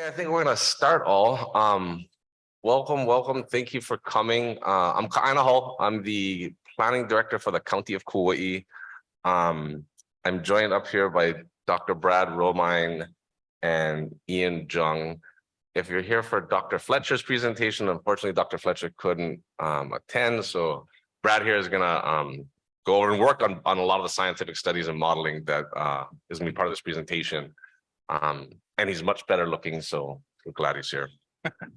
I think we're gonna start all. Welcome. Thank you for coming. I'm Kaua'i Hall. I'm the planning director for the County of Kaua'i. I'm joined up here by Dr. Brad Romine and Ian Jung. If you're here for Dr. Fletcher's presentation, unfortunately, Dr. Fletcher couldn't attend. So Brad here is gonna go over and work on a lot of the scientific studies and modeling that is gonna be part of this presentation. And he's much better looking, so we're glad he's here.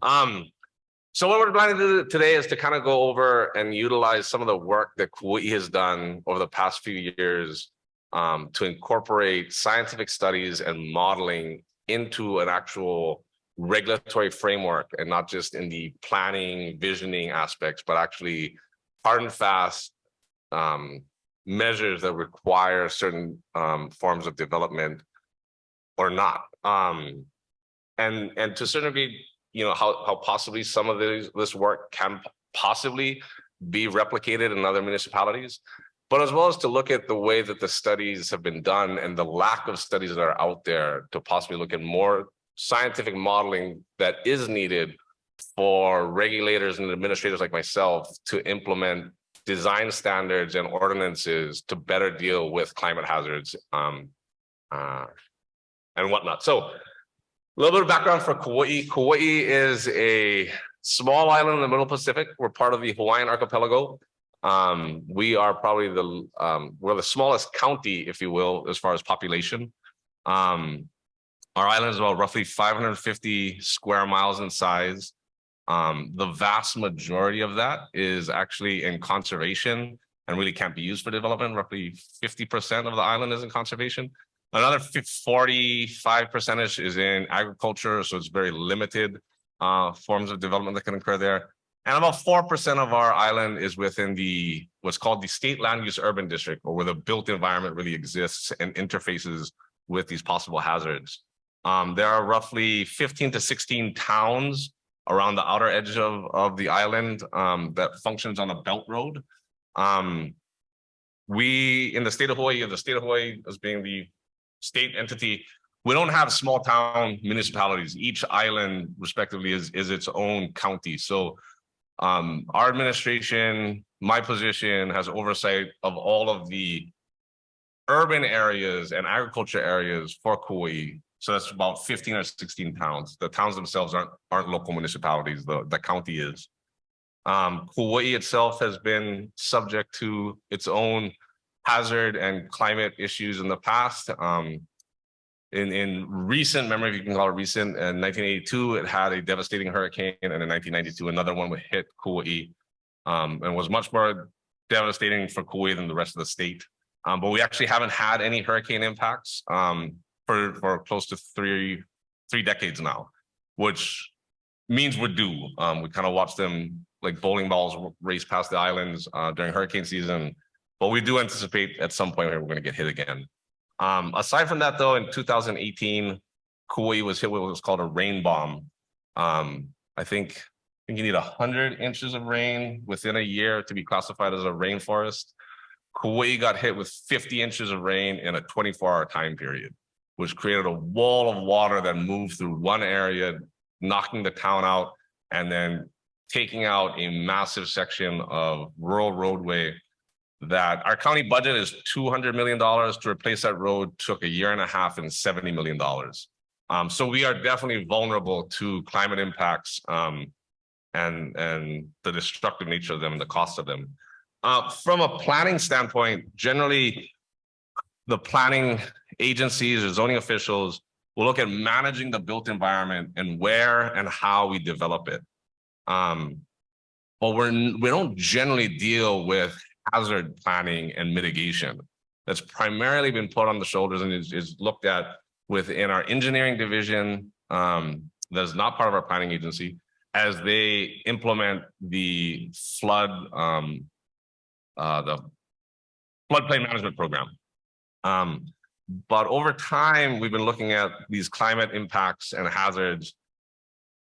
So what we're planning to do today is to kind of go over and utilize some of the work that Kaua'i has done over the past few years to incorporate scientific studies and modeling into an actual regulatory framework, and not just in the planning, visioning aspects, but actually hard and fast measures that require certain forms of development or not. And to a certain degree, you know, how possibly some of this work can possibly be replicated in other municipalities, but as well as to look at the way that the studies have been done and the lack of studies that are out there to possibly look at more scientific modeling that is needed for regulators and administrators like myself to implement design standards and ordinances to better deal with climate hazards and whatnot. So a little bit of background for Kaua'i. Kaua'i is a small island in the middle Pacific. We're part of the Hawaiian archipelago. We are probably we're the smallest county, if you will, as far as population. Our island is about roughly 550 square miles in size. The vast majority of that is actually in conservation and really can't be used for development. Roughly 50% of the island is in conservation. Another 45% is in agriculture, so it's very limited forms of development that can occur there. And about 4% of our island is within what's called the state land use urban district, or where the built environment really exists and interfaces with these possible hazards. There are roughly 15 to 16 towns around the outer edge of the island that functions on a belt road. We, in the state of Hawaii, as being the state entity, we don't have small town municipalities. Each island respectively is its own county. So our administration, my position, has oversight of all of the urban areas and agriculture areas for Kaua'i. So that's about 15 or 16 towns. The towns themselves aren't local municipalities, the county is. Kaua'i itself has been subject to its own hazard and climate issues in the past. In recent memory, if you can call it recent, in 1982, it had a devastating hurricane, and in 1992, another one would hit Kaua'i, and was much more devastating for Kaua'i than the rest of the state. But we actually haven't had any hurricane impacts for close to three decades now, which means we're due. We kind of watch them like bowling balls race past the islands during hurricane season. But we do anticipate at some point we're going to get hit again. Aside from that, though, in 2018, Kaua'i was hit with what's called a rain bomb. I think you need 100 inches of rain within a year to be classified as a rainforest. Kaua'i got hit with 50 inches of rain in a 24-hour time period, which created a wall of water that moved through one area, knocking the town out, and then taking out a massive section of rural roadway that our county budget is $200 million to replace. That road took a year and a half and $70 million. So we are definitely vulnerable to climate impacts and the destructive nature of them and the cost of them. From a planning standpoint, generally, the planning agencies or zoning officials will look at managing the built environment and where and how we develop it. But we don't generally deal with hazard planning and mitigation. That's primarily been put on the shoulders and is looked at within our engineering division. That's not part of our planning agency, as they implement the floodplain management program. But over time, we've been looking at these climate impacts and hazards,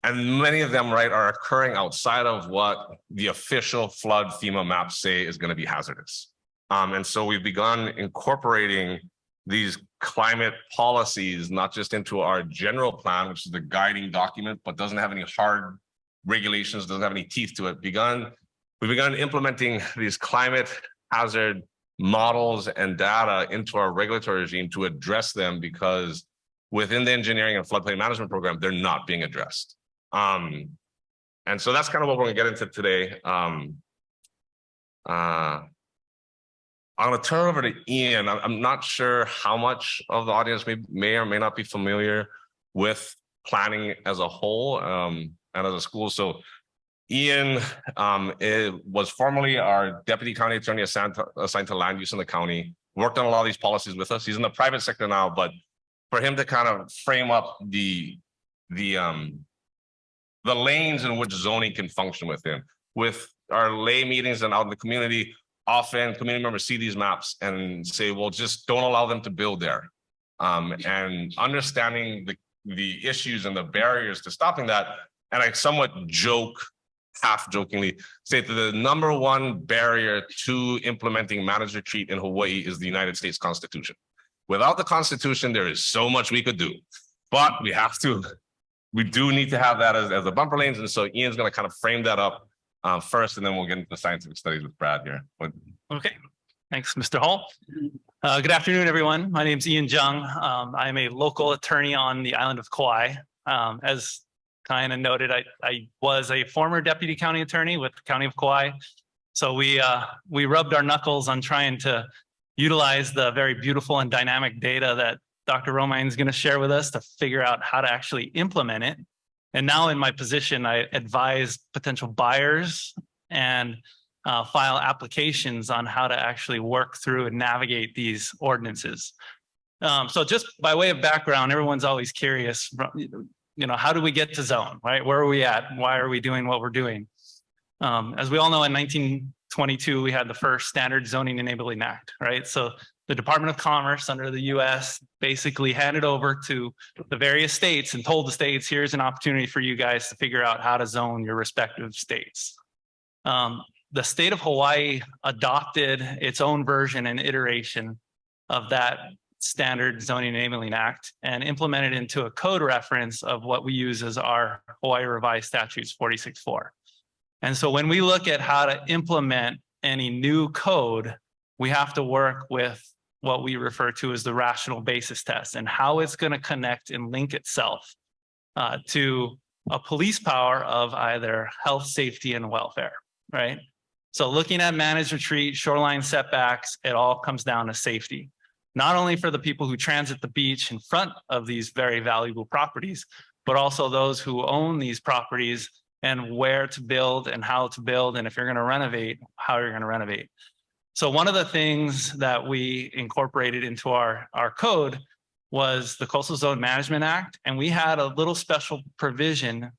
and many of them, right, are occurring outside of what the official flood FEMA maps say is going to be hazardous. And so we've begun incorporating these climate policies, not just into our general plan, which is the guiding document, but doesn't have any hard regulations, doesn't have any teeth to it. We've begun implementing these climate hazard models and data into our regulatory regime to address them, because within the engineering and floodplain management program, they're not being addressed. And so that's kind of what we're gonna get into today. I'm gonna turn it over to Ian. I'm not sure how much of the audience may or may not be familiar with planning as a whole and as a school. So Ian was formerly our deputy county attorney assigned to land use in the county, worked on a lot of these policies with us. He's in the private sector now, but for him to kind of frame up the lanes in which zoning can function within. With our lay meetings and out in the community, often community members see these maps and say, well, just don't allow them to build there. And understanding the issues and the barriers to stopping that. And I somewhat joke, half jokingly, say that the #1 barrier to implementing managed retreat in Hawaii is the United States Constitution. Without the Constitution, there is so much we could do, but we do need to have that as a bumper lanes. And so Ian's going to kind of frame that up first, and then we'll get into the scientific studies with Brad here. Okay, thanks, Mr. Hall. Good afternoon, everyone. My name is Ian Jung. I'm a local attorney on the island of Kauai. As kind of noted, I was a former deputy county attorney with the County of Kauai. So we rubbed our knuckles on trying to utilize the very beautiful and dynamic data that Dr. Romine is going to share with us to figure out how to actually implement it. And now in my position, I advise potential buyers and file applications on how to actually work through and navigate these ordinances. So just by way of background, everyone's always curious, how do we get to zone, right? Where are we at? Why are we doing what we're doing? As we all know, in 1922, we had the first Standard Zoning Enabling Act, right? So the Department of Commerce under the US basically handed over to the various states and told the states, here's an opportunity for you guys to figure out how to zone your respective states. The state of Hawaii adopted its own version and iteration of that Standard Zoning Enabling Act and implemented into a code reference of what we use as our Hawaii Revised Statutes 46.4. And so when we look at how to implement any new code, we have to work with what we refer to as the rational basis test and how it's going to connect and link itself to a police power of either health, safety, and welfare, right? So looking at managed retreat, shoreline setbacks, it all comes down to safety, not only for the people who transit the beach in front of these very valuable properties, but also those who own these properties and where to build and how to build. And if you're going to renovate, how you're going to renovate. So one of the things that we incorporated into our code was the Coastal Zone Management Act. And we had a little special provision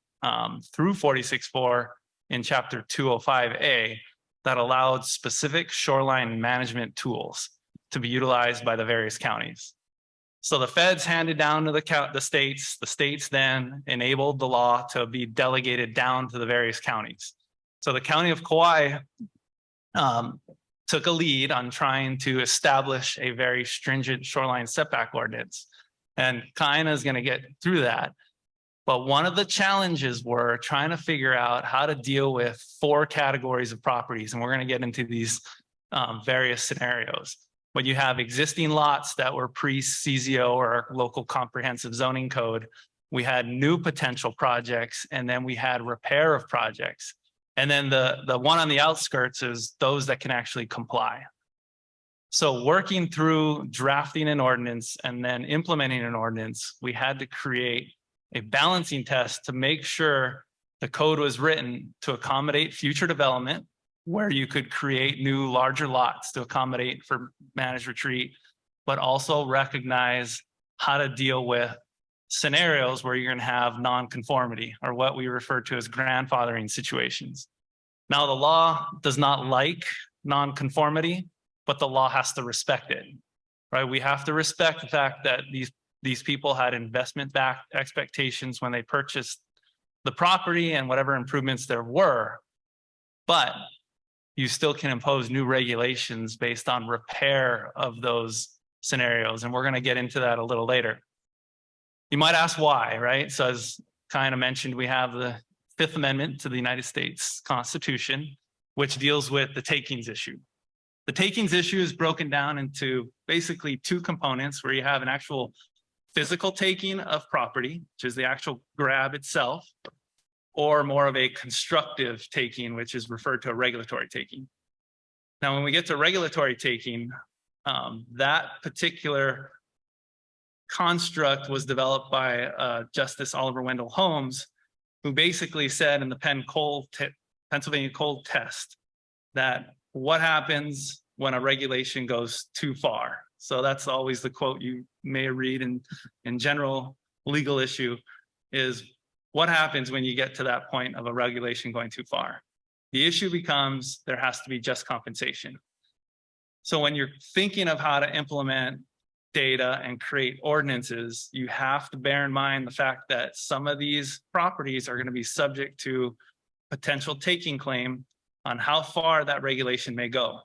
through 46.4 in Chapter 205A that allowed specific shoreline management tools to be utilized by the various counties. So the feds handed down to the states then enabled the law to be delegated down to the various counties. So the County of Kauai took a lead on trying to establish a very stringent shoreline setback ordinance. And Kaina is going to get through that. But one of the challenges were trying to figure out how to deal with 4 categories of properties. And we're going to get into these various scenarios. But you have existing lots that were pre-CZO or local comprehensive zoning code. We had new potential projects, and then we had repair of projects. And then the one on the outskirts is those that can actually comply. So working through drafting an ordinance and then implementing an ordinance, we had to create a balancing test to make sure the code was written to accommodate future development, where you could create new larger lots to accommodate for managed retreat, but also recognize how to deal with scenarios where you're going to have non-conformity, or what we refer to as grandfathering situations. Now, the law does not like non-conformity, but the law has to respect it, right? We have to respect the fact that these people had investment-backed expectations when they purchased the property and whatever improvements there were, but you still can impose new regulations based on repair of those scenarios, and we're going to get into that a little later. You might ask why, right? So as kind of mentioned, we have the Fifth Amendment to the United States Constitution, which deals with the takings issue. The takings issue is broken down into basically two components, where you have an actual physical taking of property, which is the actual grab itself, or more of a constructive taking, which is referred to a regulatory taking. Now, when we get to regulatory taking, that particular construct was developed by Justice Oliver Wendell Holmes, who basically said in the Pennsylvania Cold Test that what happens when a regulation goes too far. So that's always the quote you may read in general legal issue, is what happens when you get to that point of a regulation going too far. The issue becomes there has to be just compensation. So when you're thinking of how to implement data and create ordinances, you have to bear in mind the fact that some of these properties are going to be subject to potential taking claim on how far that regulation may go.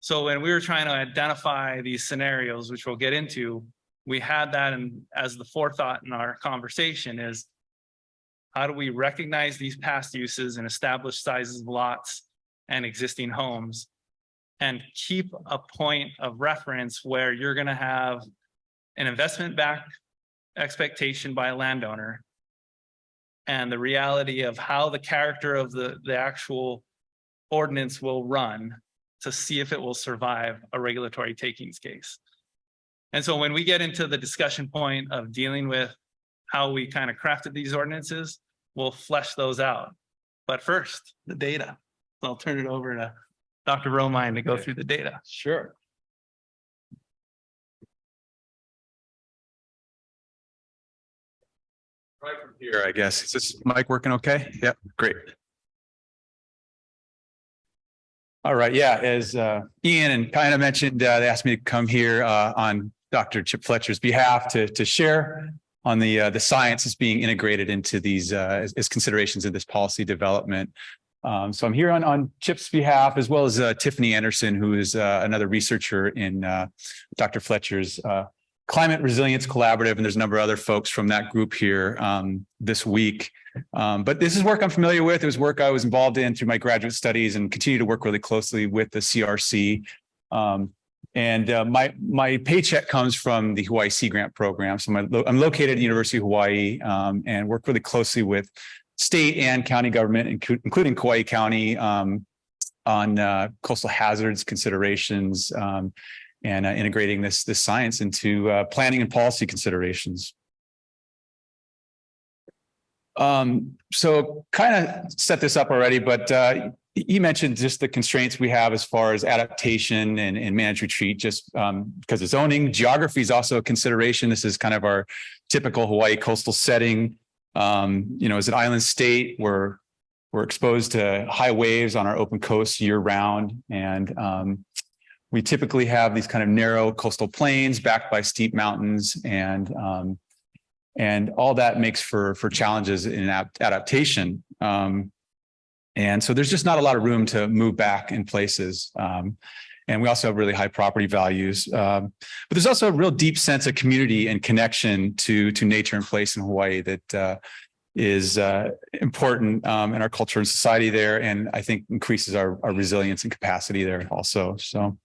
So when we were trying to identify these scenarios, which we'll get into, we had that as the forethought in our conversation is, how do we recognize these past uses and establish sizes of lots and existing homes, and keep a point of reference where you're going to have an investment-backed expectation by a landowner and the reality of how the character of the actual ordinance will run to see if it will survive a regulatory takings case. And so when we get into the discussion point of dealing with how we kind of crafted these ordinances, we'll flesh those out. But first, the data. I'll turn it over to Dr. Romine to go through the data. Sure. Right from here, I guess. Is this mic working okay? Yep, great. All right, yeah, as Ian and kind of mentioned, they asked me to come here on Dr. Chip Fletcher's behalf to share on the science that's being integrated into these as considerations of this policy development. So I'm here on Chip's behalf, as well as Tiffany Anderson, who is another researcher in Dr. Fletcher's Climate Resilience Collaborative, and there's a number of other folks from that group here this week. But this is work I'm familiar with. It was work I was involved in through my graduate studies and continue to work really closely with the CRC. And my paycheck comes from the Hawaii Sea Grant program. So I'm located at the University of Hawaii and work really closely with state and county government, including Kauai County, on coastal hazards considerations and integrating this science into planning and policy considerations. So kind of set this up already, but you mentioned just the constraints we have as far as adaptation and managed retreat, just because of zoning. Geography is also a consideration. This is kind of our typical Hawaii coastal setting. As an island state, we're exposed to high waves on our open coast year round. And we typically have these kind of narrow coastal plains backed by steep mountains, and all that makes for challenges in adaptation. And so there's just not a lot of room to move back in places. And we also have really high property values. But there's also a real deep sense of community and connection to nature and place in Hawaii that is important in our culture and society there, and I think increases our resilience and capacity there also. So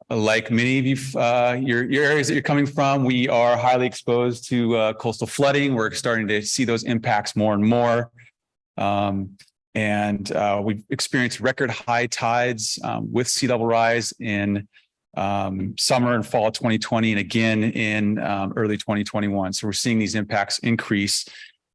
like many of you, your areas that you're coming from, we are highly exposed to coastal flooding. We're starting to see those impacts more and more. And we've experienced record high tides with sea level rise in summer and fall of 2020, and again in early 2021. So we're seeing these impacts increase.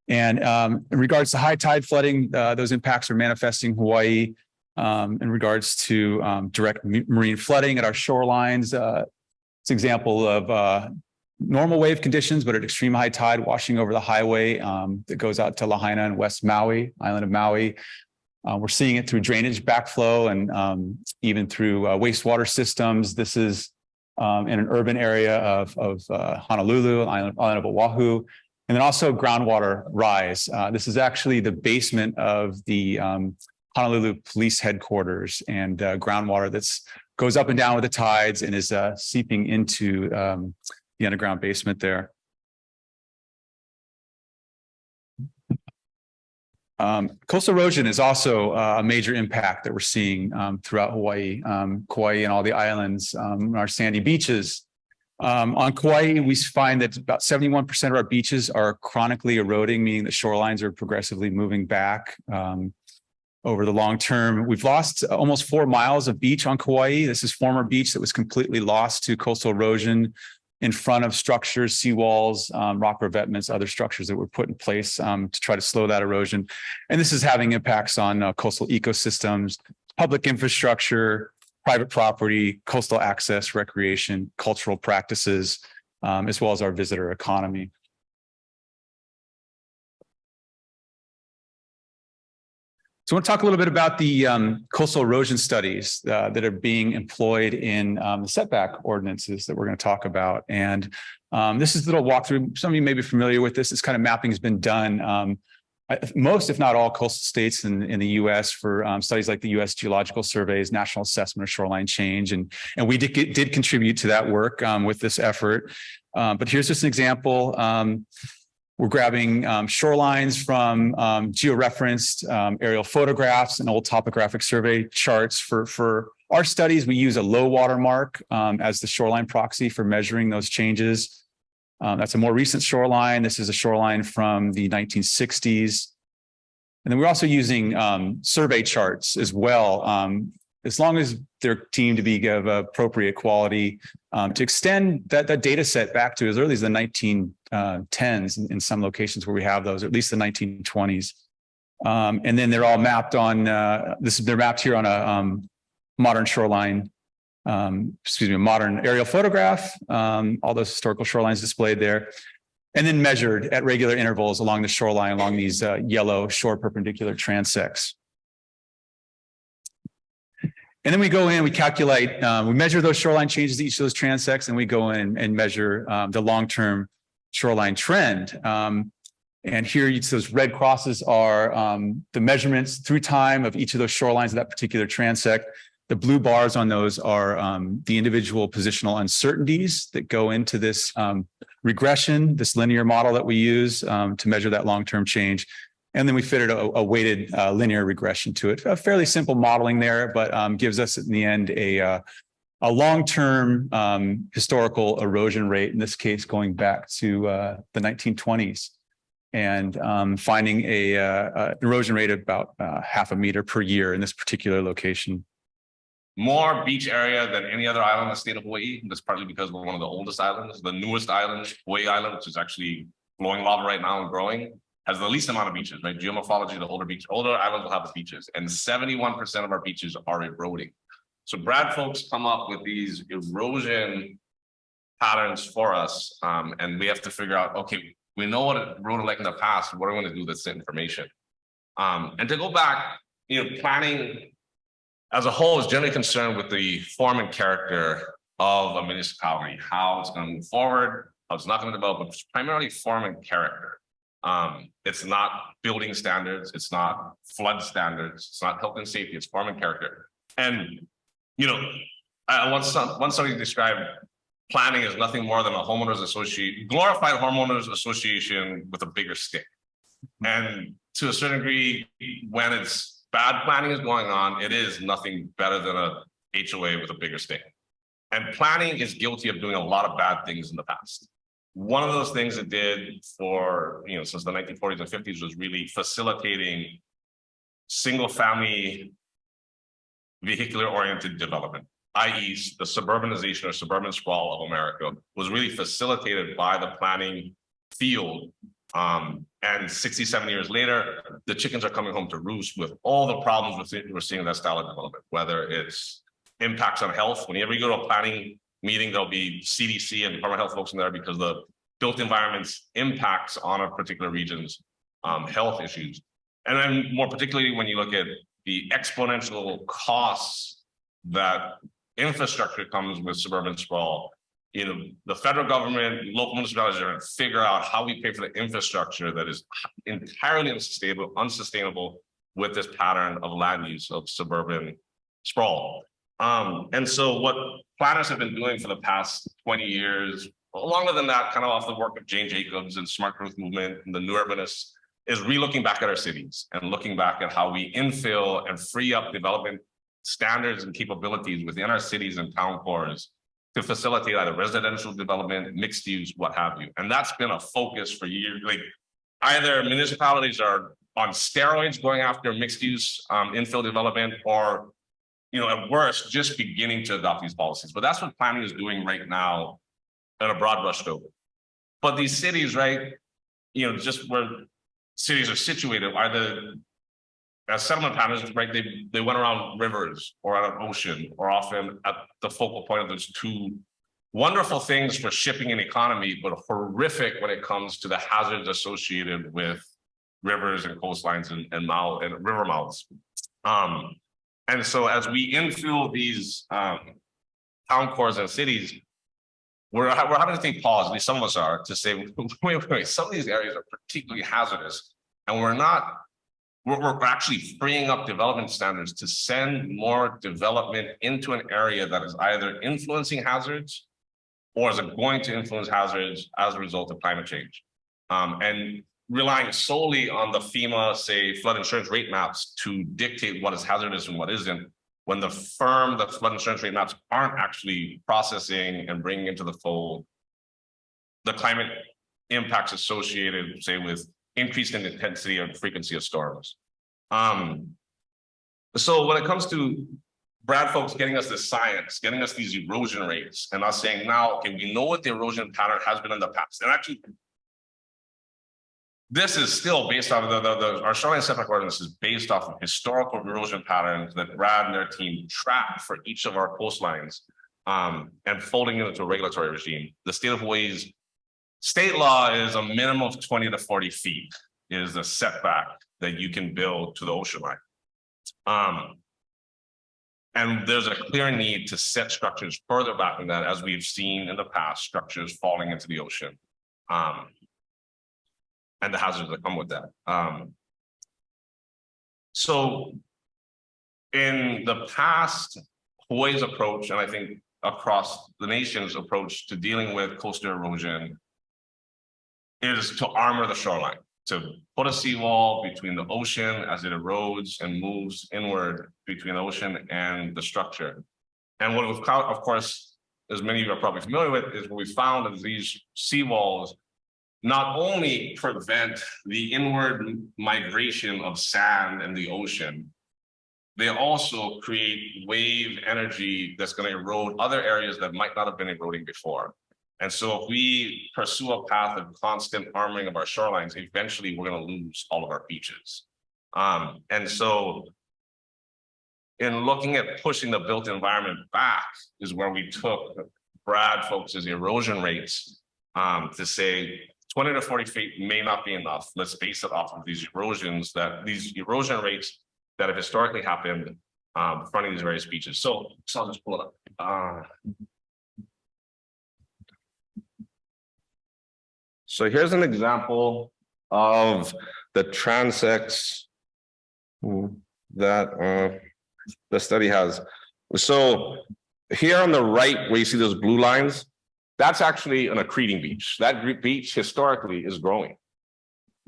And in regards to high tide flooding, those impacts are manifesting in Hawaii. In regards to direct marine flooding at our shorelines, it's an example of normal wave conditions, but at extreme high tide washing over the highway that goes out to Lahaina and West Maui, island of Maui. We're seeing it through drainage backflow and even through wastewater systems. This is in an urban area of Honolulu, island of Oahu, and then also groundwater rise. This is actually the basement of the Honolulu Police Headquarters, and groundwater that's goes up and down with the tides and is seeping into the underground basement there. Coastal erosion is also a major impact that we're seeing throughout Hawaii, Kauai and all the islands, our sandy beaches. On Kauai, we find that about 71% of our beaches are chronically eroding, meaning the shorelines are progressively moving back over the long term. We've lost almost 4 miles of beach on Kauai. This is former beach that was completely lost to coastal erosion in front of structures, seawalls, rock revetments, other structures that were put in place to try to slow that erosion. And this is having impacts on coastal ecosystems, public infrastructure, private property, coastal access, recreation, cultural practices, as well as our visitor economy. So I want to talk a little bit about the coastal erosion studies that are being employed in the setback ordinances that we're going to talk about. And this is a little walkthrough. Some of you may be familiar with this. This kind of mapping has been done most, if not all, coastal states in the U.S. for studies like the U.S. Geological Survey's National Assessment of Shoreline Change. And we did contribute to that work with this effort. But here's just an example. We're grabbing shorelines from georeferenced aerial photographs and old topographic survey charts. For our studies, we use a low water mark as the shoreline proxy for measuring those changes. That's a more recent shoreline. This is a shoreline from the 1960s. And then we're also using survey charts as well, as long as they're deemed to be of appropriate quality, to extend that data set back to as early as the 1910s in some locations where we have those, or at least the 1920s. And then they're all mapped on, they're mapped here on a modern shoreline, a modern aerial photograph, all those historical shorelines displayed there, and then measured at regular intervals along the shoreline, along these yellow shore perpendicular transects. And then we go in, we calculate, we measure those shoreline changes to each of those transects, and we go in and measure the long-term shoreline trend. And here, those red crosses are the measurements through time of each of those shorelines of that particular transect. The blue bars on those are the individual positional uncertainties that go into this regression, this linear model that we use to measure that long-term change. And then we fitted a weighted linear regression to it. A fairly simple modeling there, but gives us in the end a long-term historical erosion rate, in this case going back to the 1920s, and finding an erosion rate of about 0.5 meter per year in this particular location. More beach area than any other island in the state of Hawaii. That's partly because we're one of the oldest islands. The newest island, Hawaii Island, which is actually flowing lava right now and growing, has the least amount of beaches, right? Geomorphology, the older islands will have the beaches, and 71% of our beaches are eroding. So Brad folks come up with these erosion patterns for us, and we have to figure out, okay, we know what it eroded like in the past. What are we going to do with this information? And to go back, planning as a whole is generally concerned with the form and character of a municipality, how it's going to move forward, how it's not going to develop, but it's primarily form and character. It's not building standards, it's not flood standards, it's not health and safety, it's form and character. And once somebody described planning as nothing more than a homeowners association, glorified homeowners association with a bigger stick. And to a certain degree, when it's bad planning is going on, it is nothing better than a HOA with a bigger stick. And planning is guilty of doing a lot of bad things in the past. One of those things it did for, since the 1940s and 50s was really facilitating single family vehicular oriented development, i.e. the suburbanization or suburban sprawl of America was really facilitated by the planning field. And 67 years later, the chickens are coming home to roost with all the problems we're seeing in that style of development, whether it's impacts on health. Whenever you go to a planning meeting, there'll be CDC and Department of Health folks in there because the built environment's impacts on a particular region's health issues. And then more particularly, when you look at the exponential costs that infrastructure comes with suburban sprawl, the federal government, local municipalities are going to figure out how we pay for the infrastructure that is entirely unsustainable with this pattern of land use of suburban sprawl. And so what planners have been doing for the past 20 years, longer than that, kind of off the work of Jane Jacobs and smart growth movement and the new urbanists, is re-looking back at our cities and looking back at how we infill and free up development standards and capabilities within our cities and town cores to facilitate either residential development, mixed use, what have you. And that's been a focus for years. Like either municipalities are on steroids going after mixed use infill development, or at worst, just beginning to adopt these policies. But that's what planning is doing right now at a broad brush stroke. But these cities, right, just where cities are situated, as settlement planners, right, they went around rivers or at an ocean, or often at the focal point of those two wonderful things for shipping and economy, but horrific when it comes to the hazards associated with rivers and coastlines and river mouths. And so as we infill these town cores and cities, we're having to take pause, at least some of us are, to say, wait, some of these areas are particularly hazardous, and we're actually freeing up development standards to send more development into an area that is either influencing hazards or is going to influence hazards as a result of climate change. And relying solely on the FEMA, say, flood insurance rate maps to dictate what is hazardous and what isn't, when the flood insurance rate maps aren't actually processing and bringing into the fold the climate impacts associated, say, with increased in intensity and frequency of storms. So when it comes to Brad folks getting us this science, getting us these erosion rates, and us saying now, okay, we know what the erosion pattern has been in the past. And actually, this is still based on our shoreline setback ordinance is based off of historical erosion patterns that Brad and their team track for each of our coastlines, and folding it into a regulatory regime. The state of Hawaii's state law is a minimum of 20 to 40 feet is the setback that you can build to the ocean line. And there's a clear need to set structures further back than that, as we've seen in the past, structures falling into the ocean. And the hazards that come with that. So in the past, Hawaii's approach, and I think across the nation's approach to dealing with coastal erosion, is to armor the shoreline, to put a seawall between the ocean as it erodes and moves inward between the ocean and the structure. And what we've found, of course, as many of you are probably familiar with, is what we found is these seawalls not only prevent the inward migration of sand in the ocean, they also create wave energy that's going to erode other areas that might not have been eroding before. And so if we pursue a path of constant armoring of our shorelines, eventually we're going to lose all of our beaches. And so in looking at pushing the built environment back is where we took Brad folks' erosion rates to say, 20 to 40 feet may not be enough. Let's base it off of these erosion rates that have historically happened in front of these various beaches. So I'll just pull it up. So here's an example of the transects that the study has. So here on the right, where you see those blue lines, that's actually an accreting beach. That beach historically is growing.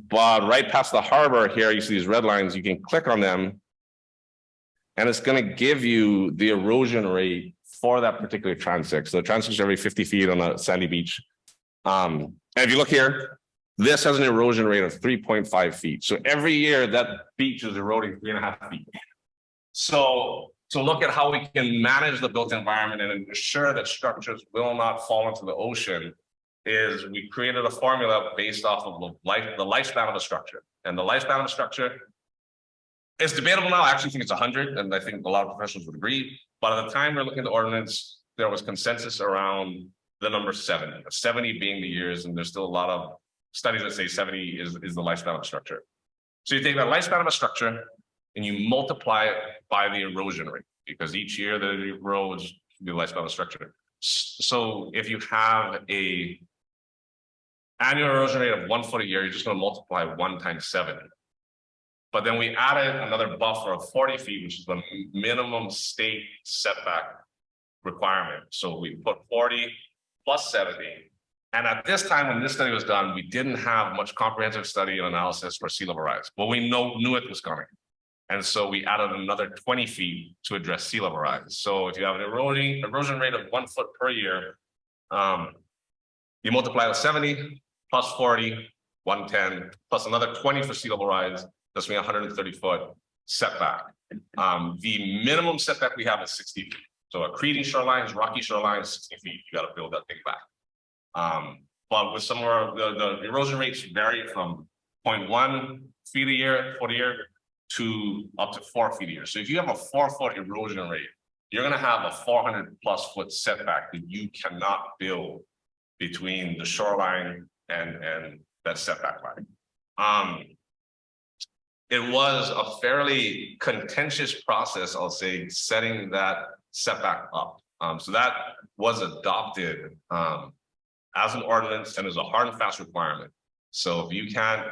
But right past the harbor here, you see these red lines, you can click on them, and it's going to give you the erosion rate for that particular transect. So the transects are every 50 feet on a sandy beach. And if you look here, this has an erosion rate of 3.5 feet. So every year that beach is eroding 3.5 feet. So to look at how we can manage the built environment and ensure that structures will not fall into the ocean is we created a formula based off of the lifespan of the structure. And the lifespan of the structure is debatable now. I actually think it's 100, and I think a lot of professionals would agree. But at the time we're looking at the ordinance, there was consensus around the number 70, 70 being the years, and there's still a lot of studies that say 70 is the lifespan of a structure. So you take that lifespan of a structure and you multiply it by the erosion rate, because each year that it erodes, the lifespan of the structure. So if you have a annual erosion rate of 1 foot a year, you're just going to multiply 1 times 70. But then we added another buffer of 40 feet, which is the minimum state setback requirement. So we put 40 plus 70. And at this time, when this study was done, we didn't have much comprehensive study and analysis for sea level rise, but we knew it was coming. And so we added another 20 feet to address sea level rise. So if you have an erosion rate of 1 foot per year, you multiply the 70 plus 40, 110, plus another 20 for sea level rise, that's me 130 foot setback. The minimum setback we have is 60 feet. So accreting shorelines, rocky shorelines, 60 feet, you got to build that thing back. But with some of the erosion rates vary from 0.1 feet a year, to up to 4 feet a year. So if you have a 4 foot erosion rate, you're going to have a 400 plus foot setback that you cannot build between the shoreline and that setback line. It was a fairly contentious process, I'll say, setting that setback up. So that was adopted as an ordinance and as a hard and fast requirement. So if you can't,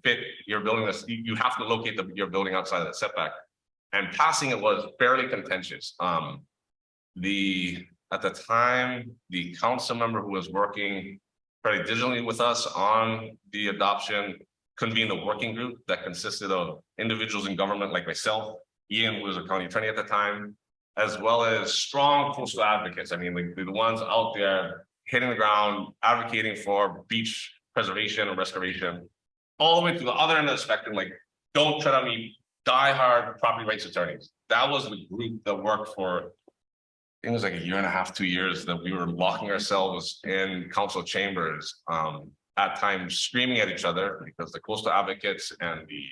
fit your building, you have to locate your building outside of that setback. And passing it was fairly contentious. At the time, the council member who was working very diligently with us on the adoption convened a working group that consisted of individuals in government like myself, Ian, who was a county attorney at the time, as well as strong coastal advocates. I mean, like the ones out there hitting the ground, advocating for beach preservation and restoration, all the way to the other end of the spectrum, like, don't tread on me, diehard property rights attorneys. That was the group that worked for, I think it was like 1.5 years, 2 years, that we were locking ourselves in council chambers, at times screaming at each other because the coastal advocates and the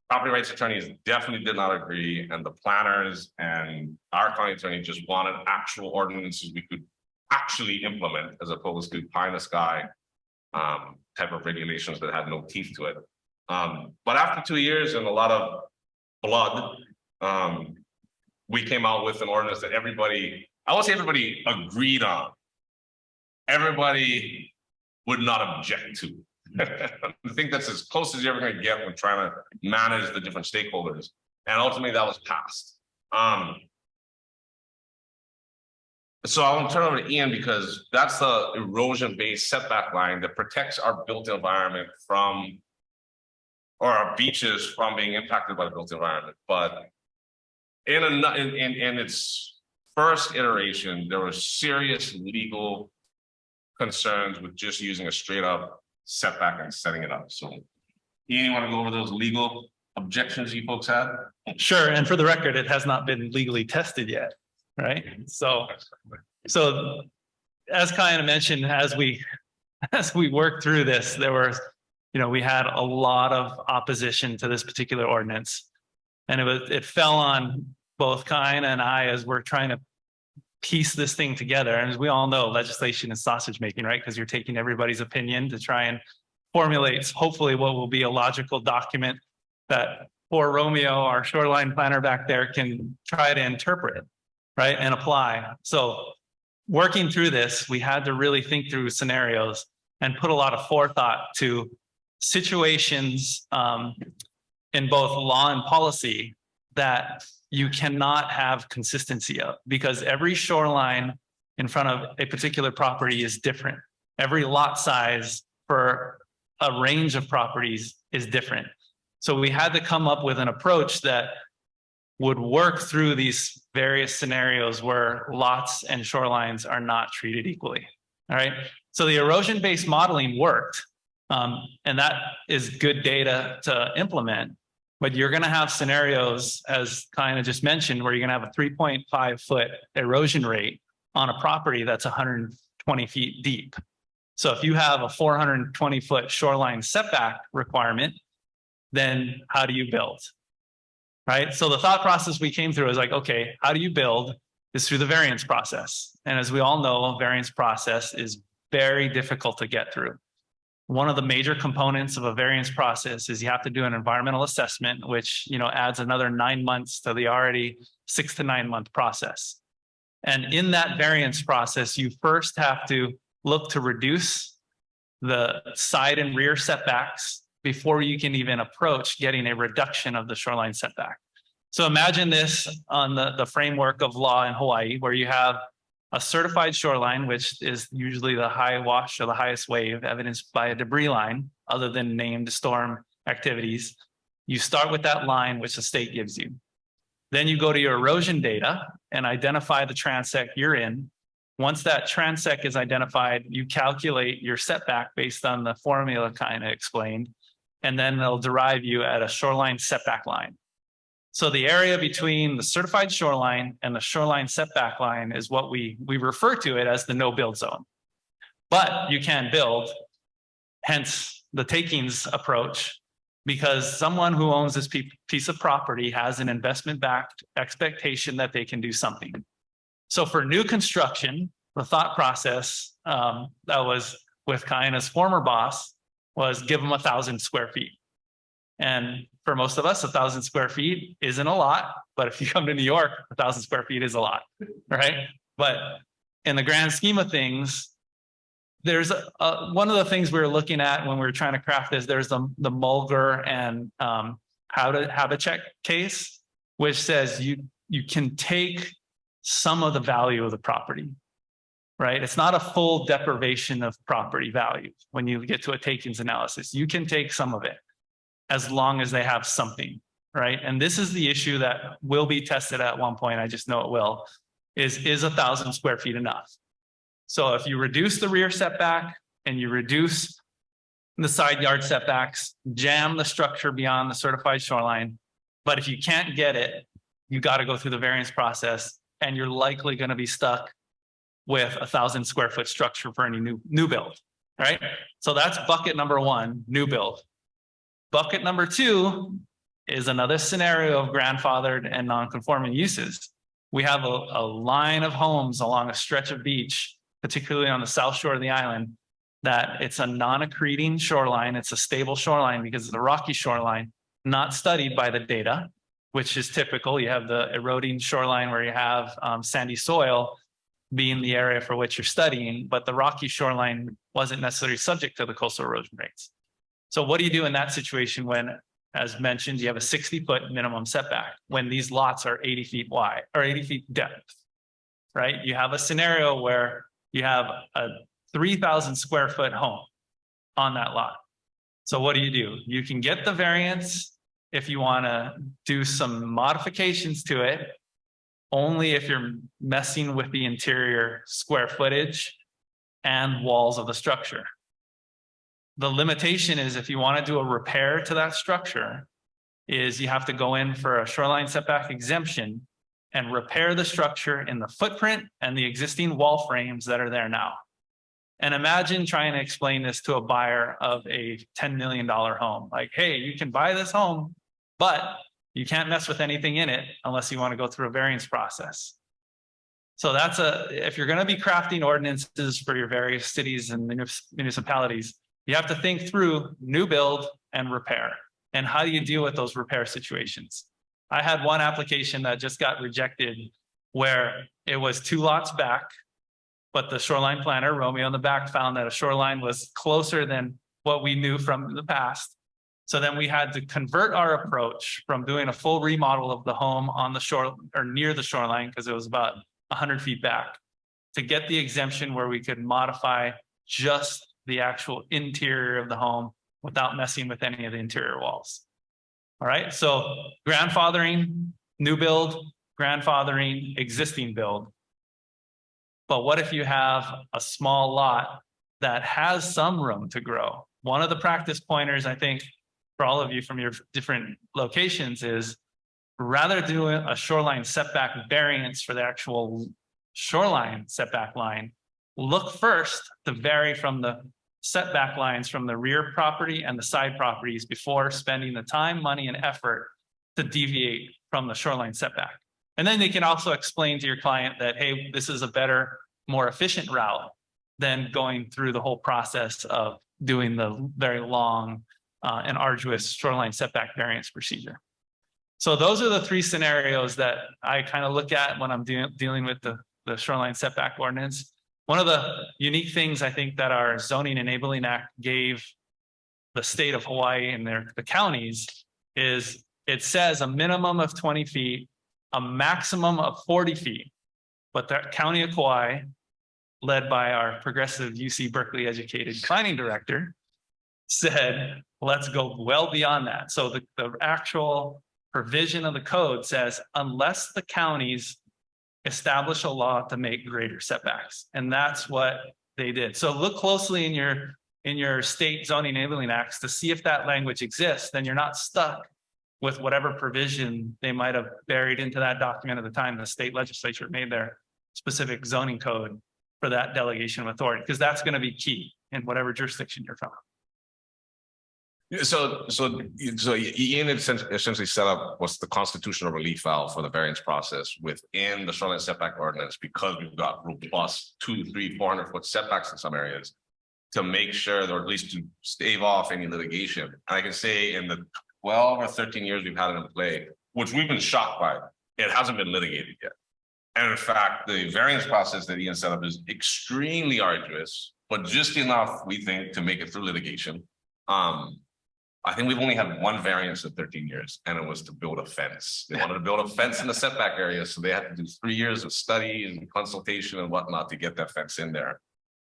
property rights attorneys definitely did not agree, and the planners and our county attorney just wanted actual ordinances we could actually implement, as opposed to pie in the sky type of regulations that had no teeth to it. But after 2 years and a lot of blood, we came out with an ordinance that everybody, I won't say everybody agreed on, everybody would not object to. I think that's as close as you're ever going to get when trying to manage the different stakeholders. And ultimately that was passed. So I'll turn over to Ian, because that's the erosion-based setback line that protects our built environment from, or our beaches from being impacted by the built environment. But in its first iteration, there were serious legal concerns with just using a straight up setback and setting it up. So Ian, you want to go over those legal objections you folks had? Sure. And for the record, it has not been legally tested yet. Right. So as kind of mentioned, as we worked through this, there was, we had a lot of opposition to this particular ordinance, and it fell on both Kaina and I as we're trying to piece this thing together. And as we all know, legislation is sausage making, right? Because you're taking everybody's opinion to try and formulate hopefully what will be a logical document that poor Romeo, our shoreline planner back there, can try to interpret, right, and apply. So working through this, we had to really think through scenarios and put a lot of forethought to situations in both law and policy that you cannot have consistency of, because every shoreline in front of a particular property is different. Every lot size for a range of properties is different. So we had to come up with an approach that would work through these various scenarios where lots and shorelines are not treated equally. All right. So the erosion-based modeling worked, and that is good data to implement. But you're going to have scenarios, as kind of just mentioned, where you're going to have a 3.5 foot erosion rate on a property that's 120 feet deep. So if you have a 420 foot shoreline setback requirement, then how do you build? Right. So the thought process we came through is like, okay, how do you build? Is through the variance process. And as we all know, a variance process is very difficult to get through. One of the major components of a variance process is you have to do an environmental assessment, which, adds another 9 months to the already 6 to 9 month process. And in that variance process, you first have to look to reduce the side and rear setbacks before you can even approach getting a reduction of the shoreline setback. So imagine this on the framework of law in Hawaii, where you have a certified shoreline, which is usually the high wash or the highest wave, evidenced by a debris line, other than named storm activities. You start with that line, which the state gives you. Then you go to your erosion data and identify the transect you're in. Once that transect is identified, you calculate your setback based on the formula kind of explained, and then they'll derive you at a shoreline setback line. So the area between the certified shoreline and the shoreline setback line is what we refer to it as the no build zone. But you can build, hence the takings approach, because someone who owns this piece of property has an investment-backed expectation that they can do something. So for new construction, the thought process that was with Kaina's former boss was give them 1,000 square feet. And for most of us, 1,000 square feet isn't a lot, but if you come to New York, 1,000 square feet is a lot, right? But in the grand scheme of things, there's one of the things we were looking at when we were trying to craft this, there's the Mulger and Habacek case, which says you can take some of the value of the property, right? It's not a full deprivation of property value when you get to a takings analysis. You can take some of it as long as they have something, right? And this is the issue that will be tested at one point, I just know it will, is 1,000 square feet enough? So if you reduce the rear setback and you reduce the side yard setbacks, jam the structure beyond the certified shoreline. But if you can't get it, you got to go through the variance process, and you're likely going to be stuck with 1,000 square foot structure for any new build, right? So that's bucket number one, new build. Bucket number two is another scenario of grandfathered and non-conforming uses. We have a line of homes along a stretch of beach, particularly on the south shore of the island, that it's a non-accreting shoreline. It's a stable shoreline because it's a rocky shoreline, not studied by the data, which is typical. You have the eroding shoreline where you have sandy soil being the area for which you're studying, but the rocky shoreline wasn't necessarily subject to the coastal erosion rates. So what do you do in that situation when, as mentioned, you have a 60-foot minimum setback when these lots are 80 feet wide or 80 feet depth, right? You have a scenario where you have a 3,000 square foot home on that lot. So what do? You can get the variance if you want to do some modifications to it, only if you're messing with the interior square footage and walls of the structure. The limitation is if you want to do a repair to that structure, is you have to go in for a shoreline setback exemption and repair the structure in the footprint and the existing wall frames that are there now. And imagine trying to explain this to a buyer of a $10 million home. Like, hey, you can buy this home, but you can't mess with anything in it unless you want to go through a variance process. So that's if you're going to be crafting ordinances for your various cities and municipalities, you have to think through new build and repair. And how do you deal with those repair situations? I had one application that just got rejected where it was 2 lots back, but the shoreline planner, Romeo in the back, found that a shoreline was closer than what we knew from the past. So then we had to convert our approach from doing a full remodel of the home on the shore or near the shoreline, because it was about 100 feet back, to get the exemption where we could modify just the actual interior of the home without messing with any of the interior walls. All right, so grandfathering, new build, grandfathering, existing build. But what if you have a small lot that has some room to grow? One of the practice pointers, I think, for all of you from your different locations is rather do a shoreline setback variance for the actual shoreline setback line, look first to vary from the setback lines from the rear property and the side properties before spending the time, money, and effort to deviate from the shoreline setback. And then they can also explain to your client that, hey, this is a better, more efficient route than going through the whole process of doing the very long and arduous shoreline setback variance procedure. So those are the 3 scenarios that I kind of look at when I'm dealing with the shoreline setback ordinance. One of the unique things I think that our Zoning Enabling Act gave the state of Hawaii and the counties is it says a minimum of 20 feet, a maximum of 40 feet. But the County of Kauai, led by our progressive UC Berkeley educated planning director, said, let's go well beyond that. So the actual provision of the code says, unless the counties establish a law to make greater setbacks. And that's what they did. So look closely in your state zoning enabling acts to see if that language exists. Then you're not stuck with whatever provision they might have buried into that document at the time the state legislature made their specific zoning code for that delegation of authority, because that's going to be key in whatever jurisdiction you're from. So Ian essentially set up what's the constitutional relief valve for the variance process within the shoreline setback ordinance, because we've got robust 200, 300, 400-foot setbacks in some areas, to make sure, or at least to stave off any litigation. And I can say in the 12 or 13 years we've had it in play, which we've been shocked by, it hasn't been litigated yet. And in fact, the variance process that Ian set up is extremely arduous, but just enough, we think, to make it through litigation. I think we've only had one variance in 13 years, and it was to build a fence. They wanted to build a fence in the setback area, so they had to do 3 years of study and consultation and whatnot to get that fence in there.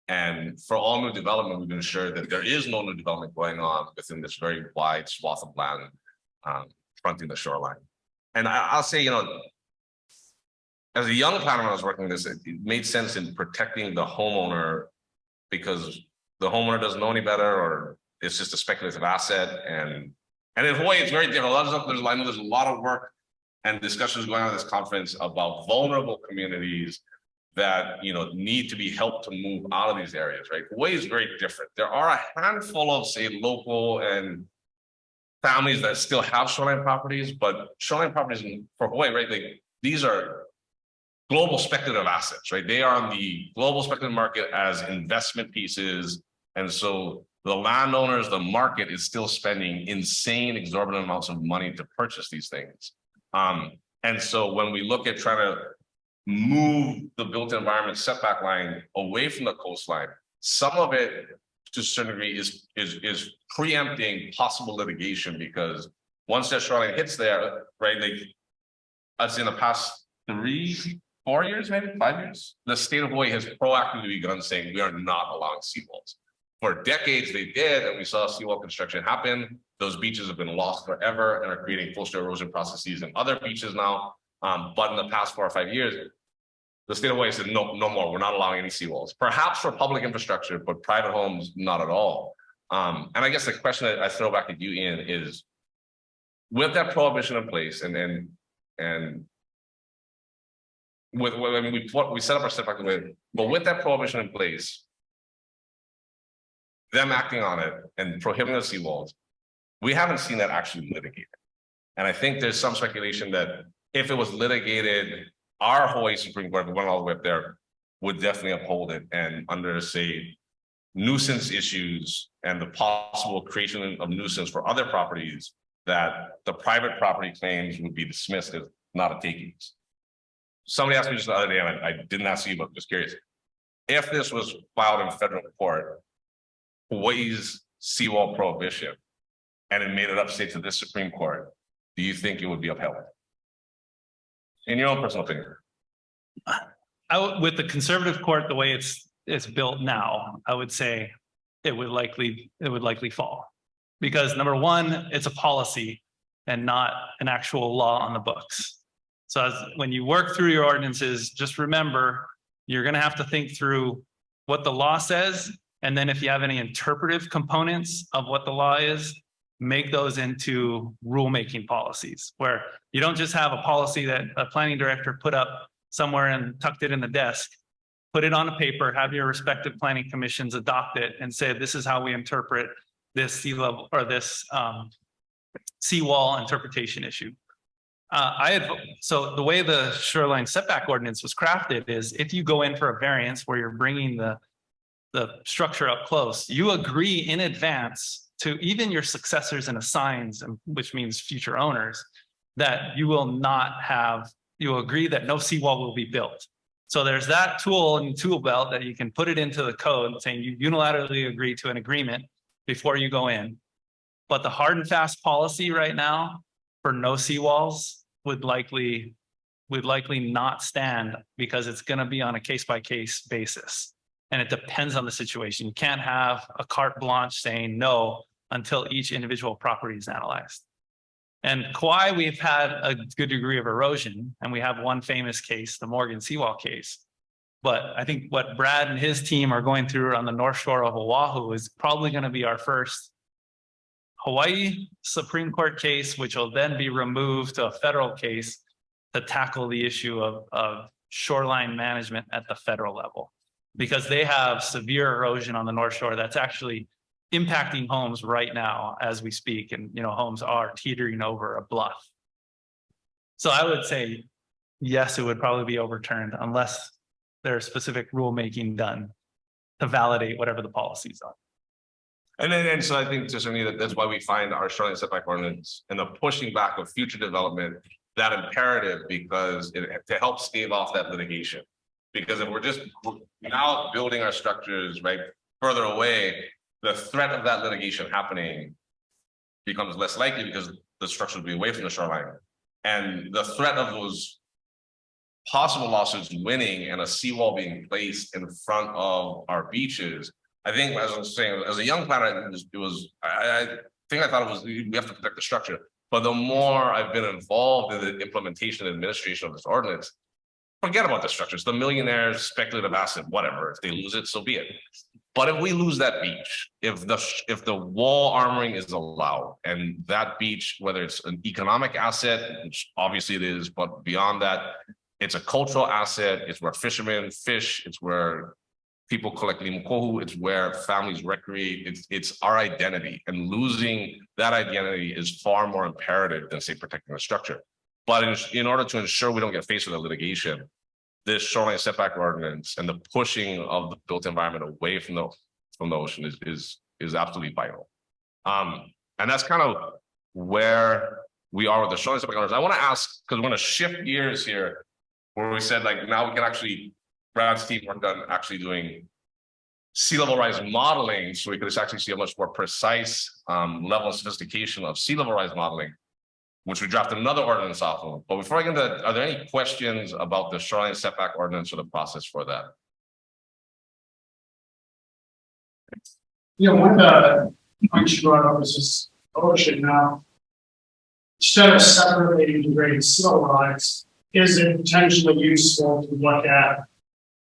And for all new development, we've ensured that there is no new development going on within this very wide swath of land fronting the shoreline. And I'll say, you know, as a young planner, when I was working on this, it made sense in protecting the homeowner, because the homeowner doesn't know any better, or it's just a speculative asset. And in Hawaii, it's very different. I know there's a lot of work and discussions going on at this conference about vulnerable communities that, you know, need to be helped to move out of these areas, right? Hawaii is very different. There are a handful of, say, local and families that still have shoreline properties, but shoreline properties for Hawaii, right? Like, these are global speculative assets, right? They are on the global speculative market as investment pieces. And so the landowners, the market is still spending insane, exorbitant amounts of money to purchase these things. And so when we look at trying to move the built environment setback line away from the coastline, some of it to a certain degree is preempting possible litigation, because once that shoreline hits there, right, like I'd say in the past 3, 4 years, maybe 5 years, the state of Hawaii has proactively begun saying we are not allowing seawalls. For decades they did, and we saw seawall construction happen. Those beaches have been lost forever and are creating coastal erosion processes in other beaches now. But in the past 4 or 5 years, the state of Hawaii said, no more, we're not allowing any seawalls. Perhaps for public infrastructure, but private homes, not at all. And I guess the question that I throw back at you, Ian, is with that prohibition in place, and with, I mean, we set up our setback with, but with that prohibition in place, them acting on it and prohibiting the seawalls, we haven't seen that actually litigated. And I think there's some speculation that if it was litigated, our Hawaii Supreme Court, if we went all the way up there, would definitely uphold it. And under, say, nuisance issues and the possible creation of nuisance for other properties, that the private property claims would be dismissed as not a takings. Somebody asked me just the other day, and I didn't ask you, but I'm just curious. If this was filed in federal court, Hawaii's seawall prohibition, and it made it up, say, to this Supreme Court, do you think it would be upheld? In your own personal opinion. With the conservative court, the way it's built now, I would say it would likely fall, because number one, it's a policy and not an actual law on the books. So when you work through your ordinances, just remember you're going to have to think through what the law says, and then if you have any interpretive components of what the law is, make those into rulemaking policies, where you don't just have a policy that a planning director put up somewhere and tucked it in the desk. Put it on a paper, have your respective planning commissions adopt it and say, this is how we interpret this sea level or this seawall interpretation issue. So the way the shoreline setback ordinance was crafted is, if you go in for a variance where you're bringing the structure up close, you agree in advance to even your successors and assigns, which means future owners, that you will not have, you will agree that no seawall will be built. So there's that tool and tool belt that you can put it into the code saying you unilaterally agree to an agreement before you go in. But the hard and fast policy right now for no seawalls would likely not stand because it's going to be on a case by case basis. And it depends on the situation. You can't have a carte blanche saying no until each individual property is analyzed. And Kauai, we've had a good degree of erosion, and we have one famous case, the Morgan seawall case. But I think what Brad and his team are going through on the North Shore of Oahu is probably going to be our first Hawaii Supreme Court case, which will then be removed to a federal case to tackle the issue of shoreline management at the federal level, because they have severe erosion on the North Shore that's actually impacting homes right now as we speak. And, homes are teetering over a bluff. So I would say, yes, it would probably be overturned unless there's specific rulemaking done to validate whatever the policies are. And so I think certainly that's why we find our shoreline setback ordinance and the pushing back of future development that imperative, because to help stave off that litigation. Because if we're just now building our structures right further away, the threat of that litigation happening becomes less likely because the structure will be away from the shoreline. And the threat of those possible lawsuits winning and a seawall being placed in front of our beaches, I think, as I was saying, as a young planner, I thought it was, we have to protect the structure. But the more I've been involved in the implementation and administration of this ordinance, forget about the structures, the millionaires, speculative asset, whatever. If they lose it, so be it. But if we lose that beach, if the wall armoring is allowed, and that beach, whether it's an economic asset, which obviously it is, but beyond that, it's a cultural asset, it's where fishermen fish, it's where people collect limukohu, it's where families recreate, it's our identity. And losing that identity is far more imperative than, say, protecting the structure. But in order to ensure we don't get faced with a litigation, this shoreline setback ordinance and the pushing of the built environment away from the ocean is absolutely vital. And that's kind of where we are with the shoreline setback ordinance. I want to ask, because we're going to shift gears here, where we said like now we can actually, Brad's team worked on actually doing sea level rise modeling, so we could actually see a much more precise level of sophistication of sea level rise modeling, which we drafted another ordinance off of. But before I get into, are there any questions about the shoreline setback ordinance or the process for that? One of the points you brought up is this ocean now. Instead of separately integrating sea level rise, is it potentially useful to look at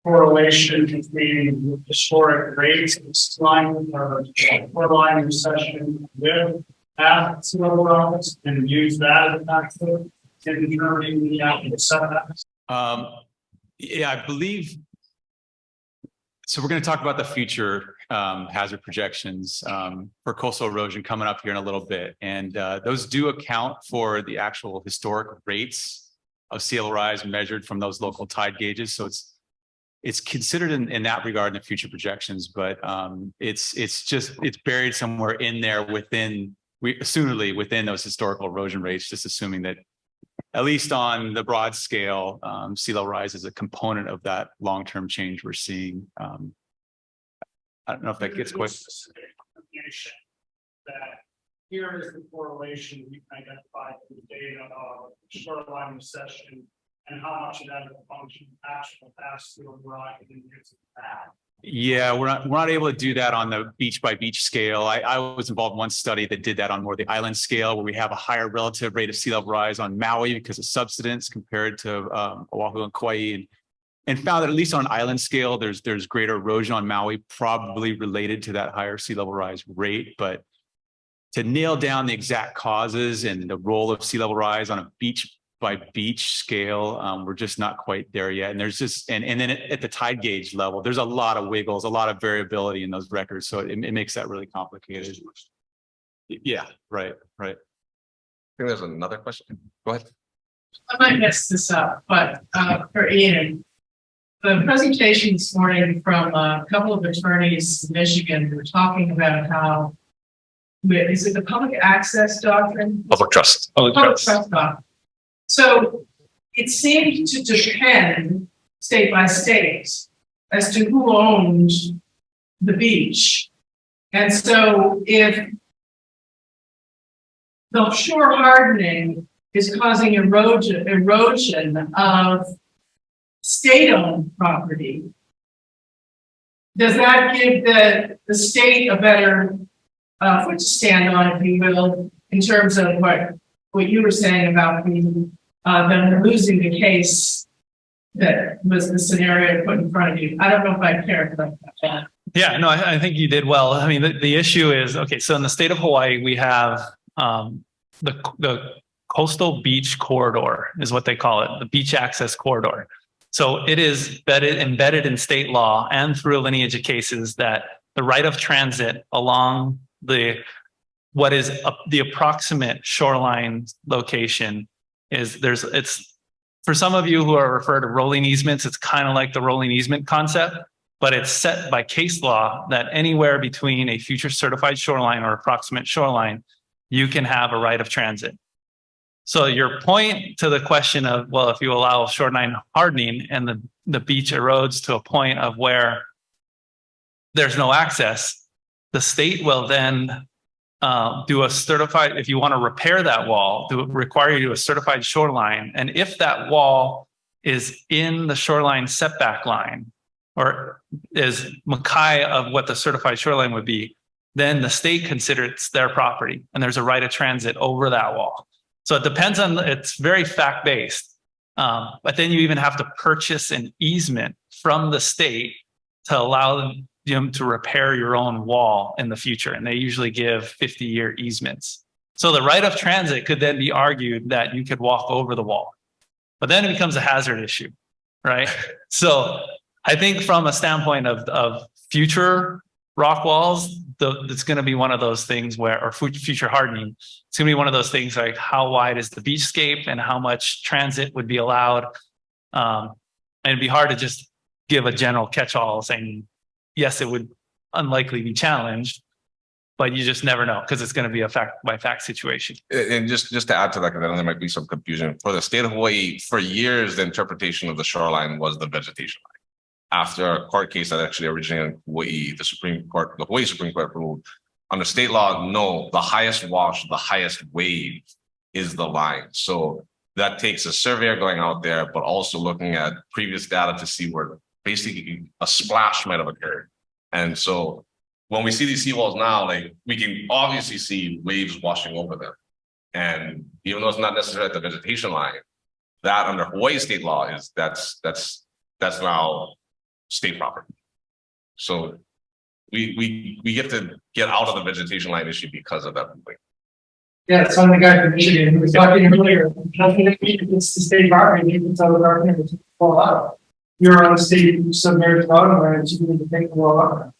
correlation between historic rates of line or shoreline recession with at sea level rise and use that as a factor in determining the output setbacks? Yeah, I believe. So we're going to talk about the future hazard projections for coastal erosion coming up here in a little bit. And those do account for the actual historic rates of sea level rise measured from those local tide gauges. So it's considered in that regard in the future projections, but it's buried somewhere in there within those historical erosion rates, just assuming that at least on the broad scale, sea level rise is a component of that long-term change we're seeing. I don't know if that gets quite specific information that here is the correlation we can identify from the data of shoreline recession and how much of that is a function of actual past sea level rise and use of that. Yeah, we're not able to do that on the beach by beach scale. I was involved in one study that did that on more the island scale, where we have a higher relative rate of sea level rise on Maui because of subsidence compared to Oahu and Kauai, and found that at least on an island scale, there's greater erosion on Maui, probably related to that higher sea level rise rate. But to nail down the exact causes and the role of sea level rise on a beach by beach scale, we're just not quite there yet. And there's just, and then at the tide gauge level, there's a lot of wiggles, a lot of variability in those records. So it makes that really complicated. Yeah, right. I think there's another question. Go ahead. I might mess this up, but for Ian, the presentation this morning from a couple of attorneys in Michigan were talking about how, is it the public access doctrine? Public trust. Public trust doctrine. So it seems to depend state by state as to who owns the beach. And so if the shore hardening is causing erosion of state-owned property. Does that give the state a better foot to stand on, if you will, in terms of what you were saying about them losing the case that was the scenario put in front of you? I don't know if I care about that. Yeah, no, I think you did well. I mean, the issue is, okay, so in the state of Hawaii, we have the coastal beach corridor is what they call it, the beach access corridor. So it is embedded in state law and through a lineage of cases that the right of transit along the approximate shoreline location is it's for some of you who are referred to rolling easements, it's kind of like the rolling easement concept, but it's set by case law that anywhere between a future certified shoreline or approximate shoreline, you can have a right of transit. So your point to the question of, well, if you allow shoreline hardening and the beach erodes to a point of where there's no access, the state will then do a certified, if you want to repair that wall, require you to do a certified shoreline. And if that wall is in the shoreline setback line or is Mackay of what the certified shoreline would be, then the state considers it's their property and there's a right of transit over that wall. So it depends on, it's very fact-based, but then you even have to purchase an easement from the state to allow them to repair your own wall in the future. And they usually give 50-year easements. So the right of transit could then be argued that you could walk over the wall, but then it becomes a hazard issue, right? So I think from a standpoint of future rock walls, it's going to be one of those things where, or future hardening, it's going to be one of those things like how wide is the beachscape and how much transit would be allowed. And it'd be hard to just give a general catch-all saying, yes, it would unlikely be challenged, but you just never know because it's going to be a fact by fact situation. And just to add to that, because I know there might be some confusion for the state of Hawaii, for years, the interpretation of the shoreline was the vegetation line. After a court case that actually originated in Hawaii, the Hawaii Supreme Court ruled under state law, no, the highest wash, the highest wave is the line. So that takes a surveyor going out there, but also looking at previous data to see where basically a splash might have occurred. And so when we see these seawalls now, like we can obviously see waves washing over them. And even though it's not necessarily at the vegetation line, that under Hawaii state law is that's now state property. So we get to get out of the vegetation line issue because of that ruling. Yeah, it's on the guy from Michigan who was talking earlier. It's the state property, you can tell the government to fall out. You're on the state submerged waterlands, you need to take the wall out.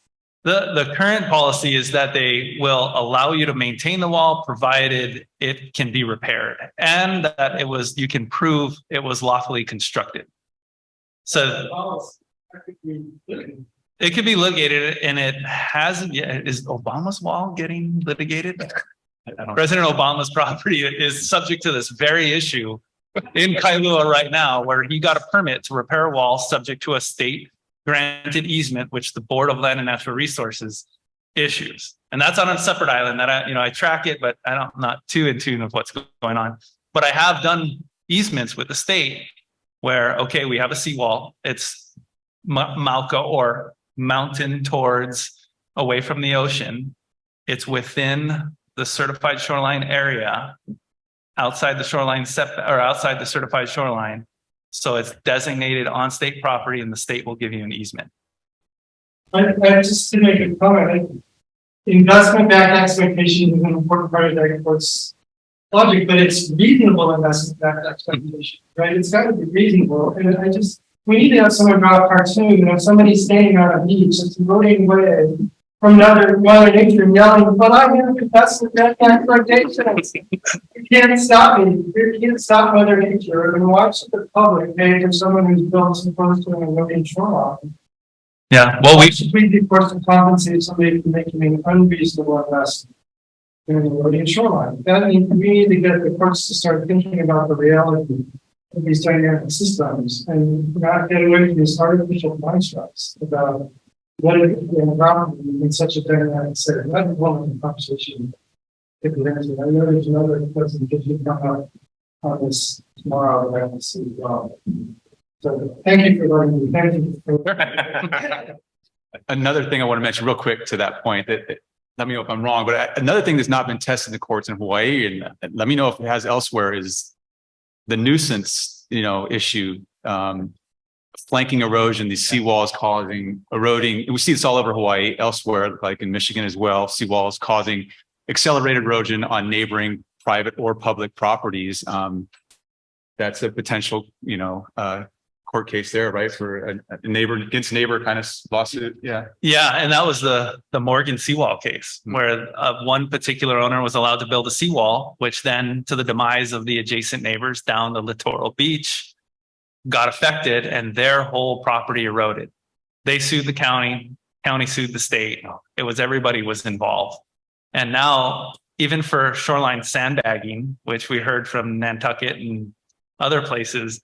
The current policy is that they will allow you to maintain the wall provided it can be repaired and that you can prove it was lawfully constructed. So it could be litigated, and it hasn't yet. Is Obama's wall getting litigated? President Obama's property is subject to this very issue in Kailua right now, where he got a permit to repair a wall subject to a state granted easement, which the Board of Land and Natural Resources issues. And that's on a separate island that I track it, but I'm not too in tune with what's going on. But I have done easements with the state where, okay, we have a seawall. It's Mauka or mountain towards away from the ocean. It's within the certified shoreline area, outside the shoreline setback or outside the certified shoreline. So it's designated on state property and the state will give you an easement. I just to make a comment, investment backed expectation is an important part of the court's logic, but it's reasonable investment backed expectation, right? It's got to be reasonable. And we need to have someone draw a cartoon of somebody standing on a beach that's eroding away from Mother Nature and yelling, but I'm going to confess with that expectations. You can't stop me. You can't stop Mother Nature. And watch the public pay for someone who's built supposed to an eroding shoreline. Yeah, well, we should be forced to compensate somebody for making an unreasonable investment in an eroding shoreline. That means we need to get the courts to start thinking about the reality of these dynamic systems and not get away from these artificial constructs about what it is in such a dynamic setting. That's one of the conversation. if you answer. I know there's another question that you come up on this tomorrow, but I can see. So thank you for letting me. Thank you. For Another thing I want to mention real quick to that point that let me know if I'm wrong, but another thing that's not been tested in the courts in Hawaii, and let me know if it has elsewhere, is the nuisance, issue, flanking erosion, these seawalls causing eroding. And we see this all over Hawaii, elsewhere, like in Michigan as well, seawalls causing accelerated erosion on neighboring private or public properties. That's a potential, court case there, right? For a neighbor against neighbor kind of lawsuit. Yeah. Yeah, and that was the Morgan seawall case, where one particular owner was allowed to build a seawall, which then, to the demise of the adjacent neighbors down the littoral beach, got affected, and their whole property eroded. They sued the county sued the state. Everybody was involved. And now, even for shoreline sandbagging, which we heard from Nantucket and other places,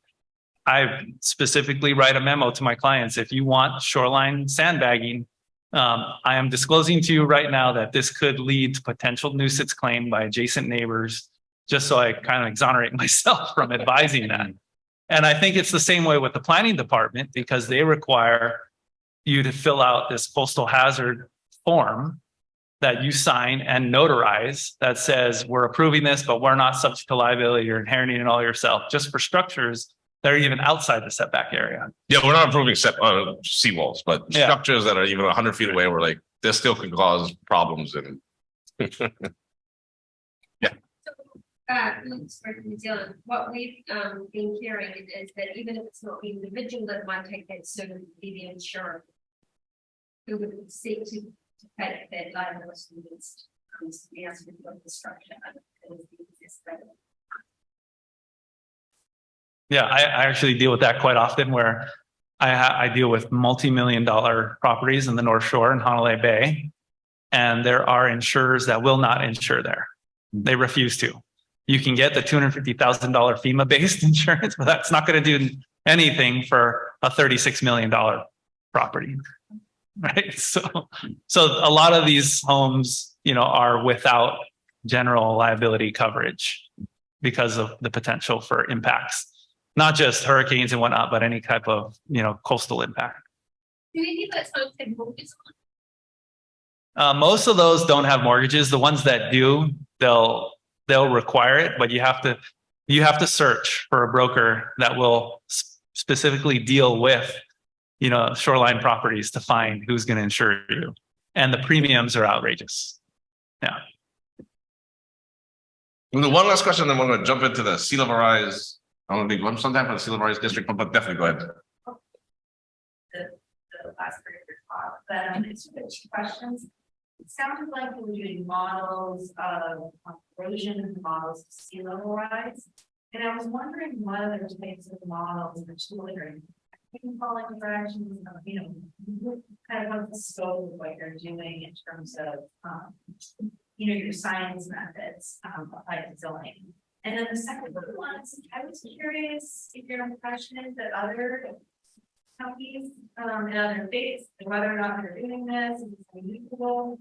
I specifically write a memo to my clients. If you want shoreline sandbagging, I am disclosing to you right now that this could lead to potential nuisance claim by adjacent neighbors, just so I kind of exonerate myself from advising that. And I think it's the same way with the planning department, because they require you to fill out this coastal hazard form that you sign and notarize that says, we're approving this, but we're not subject to liability. You're inheriting it all yourself, just for structures that are even outside the setback area. Yeah, we're not approving seawalls, but structures that are even 100 feet away, we're like, this still could cause problems. And what we've been hearing is that even if it's not the individual that might take that service, be the insurer who would seek to pay that liability against the aspect of the structure. Yeah, I actually deal with that quite often, where I deal with multi-million-dollar properties in the North Shore in Honolulu Bay, and there are insurers that will not insure there. They refuse to. You can get the $250,000 FEMA-based insurance, but that's not going to do anything for a $36 million property, right? So a lot of these homes, are without general liability coverage because of the potential for impacts. Not just hurricanes and whatnot, but any type of, coastal impact. Do you think that's something mortgages on? Most of those don't have mortgages. The ones that do, they'll require it, but you have to search for a broker that will specifically deal with, shoreline properties to find who's going to insure you. And the premiums are outrageous. Yeah. The one last question, then we're going to jump into the sea level rise. I don't think I'm sometime for the sea level rise district, but definitely go ahead. The last talk, but it's two questions. It sounded like we were doing models of erosion and models of sea level rise, and I was wondering what other types of models are triggering. I can call it directions of, kind of what the scope of what you're doing in terms of, your science methods, like zoning. And then the second one is, I was curious if your impression is that other counties in other states, whether or not they're doing this, if it's unusual.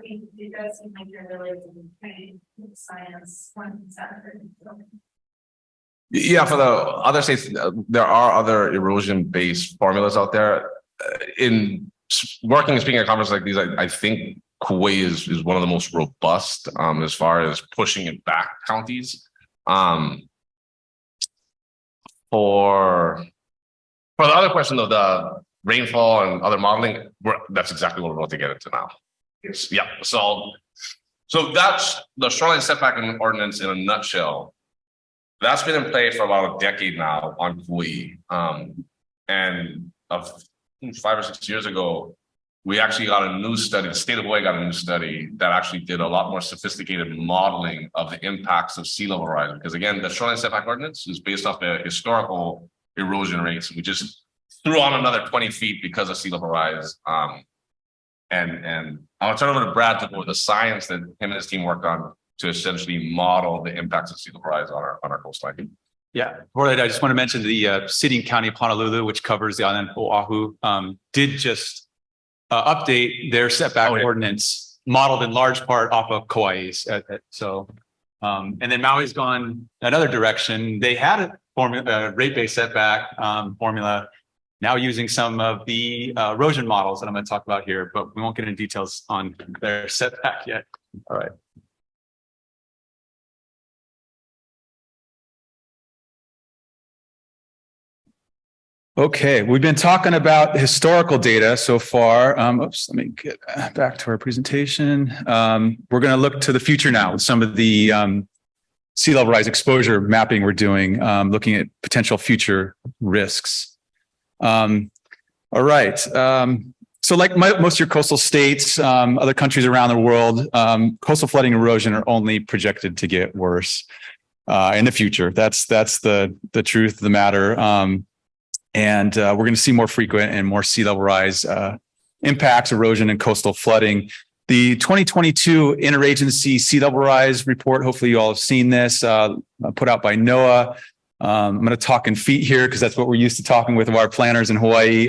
It does seem like you're really doing science one center. Yeah, for the other states, there are other erosion-based formulas out there. In working and speaking at conferences like these, I think Kauai is one of the most robust as far as pushing it back counties. For the other question of the rainfall and other modeling, that's exactly what we're about to get into now. Yeah, so that's the shoreline setback ordinance in a nutshell. That's been in play for about a decade now on Kauai. And 5 or 6 years ago, we actually got a new study, the state of Hawaii got a new study that actually did a lot more sophisticated modeling of the impacts of sea level rise. Because again, the shoreline setback ordinance is based off the historical erosion rates. We just threw on another 20 feet because of sea level rise. And I'll turn over to Brad to go over the science that him and his team worked on to essentially model the impacts of sea level rise on our coastline. Yeah, before that, I just want to mention the city and county of Honolulu, which covers the island of Oahu, did just update their setback ordinance modeled in large part off of Kauai. And then Maui's gone another direction. They had a formula, rate-based setback formula, now using some of the erosion models that I'm going to talk about here, but we won't get into details on their setback yet. All right. Okay, we've been talking about historical data so far. Let me get back to our presentation. We're going to look to the future now with some of the sea level rise exposure mapping we're doing, looking at potential future risks. All right. So like most of your coastal states, other countries around the world, coastal flooding and erosion are only projected to get worse in the future. That's the truth of the matter. And we're going to see more frequent and more sea level rise impacts, erosion, and coastal flooding. The 2022 Interagency Sea Level Rise report, hopefully you all have seen this, put out by NOAA. I'm going to talk in feet here because that's what we're used to talking with our planners in Hawaii.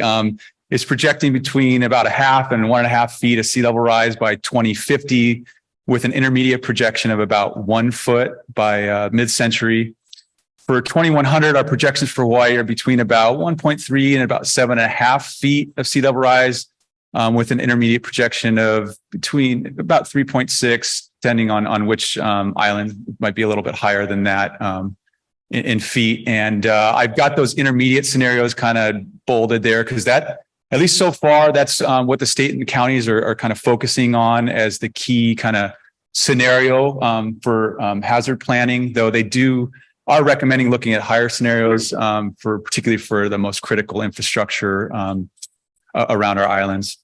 Is projecting between about 0.5 and 1.5 feet of sea level rise by 2050, with an intermediate projection of about 1 foot by mid-century. For 2100, our projections for Hawaii are between about 1.3 and about 7.5 feet of sea level rise, with an intermediate projection of between about 3.6, depending on which island. Might be a little bit higher than that in feet. And I've got those intermediate scenarios kind of bolded there because that, at least so far, that's what the state and the counties are kind of focusing on as the key kind of scenario for hazard planning, though they are recommending looking at higher scenarios particularly for the most critical infrastructure around our islands.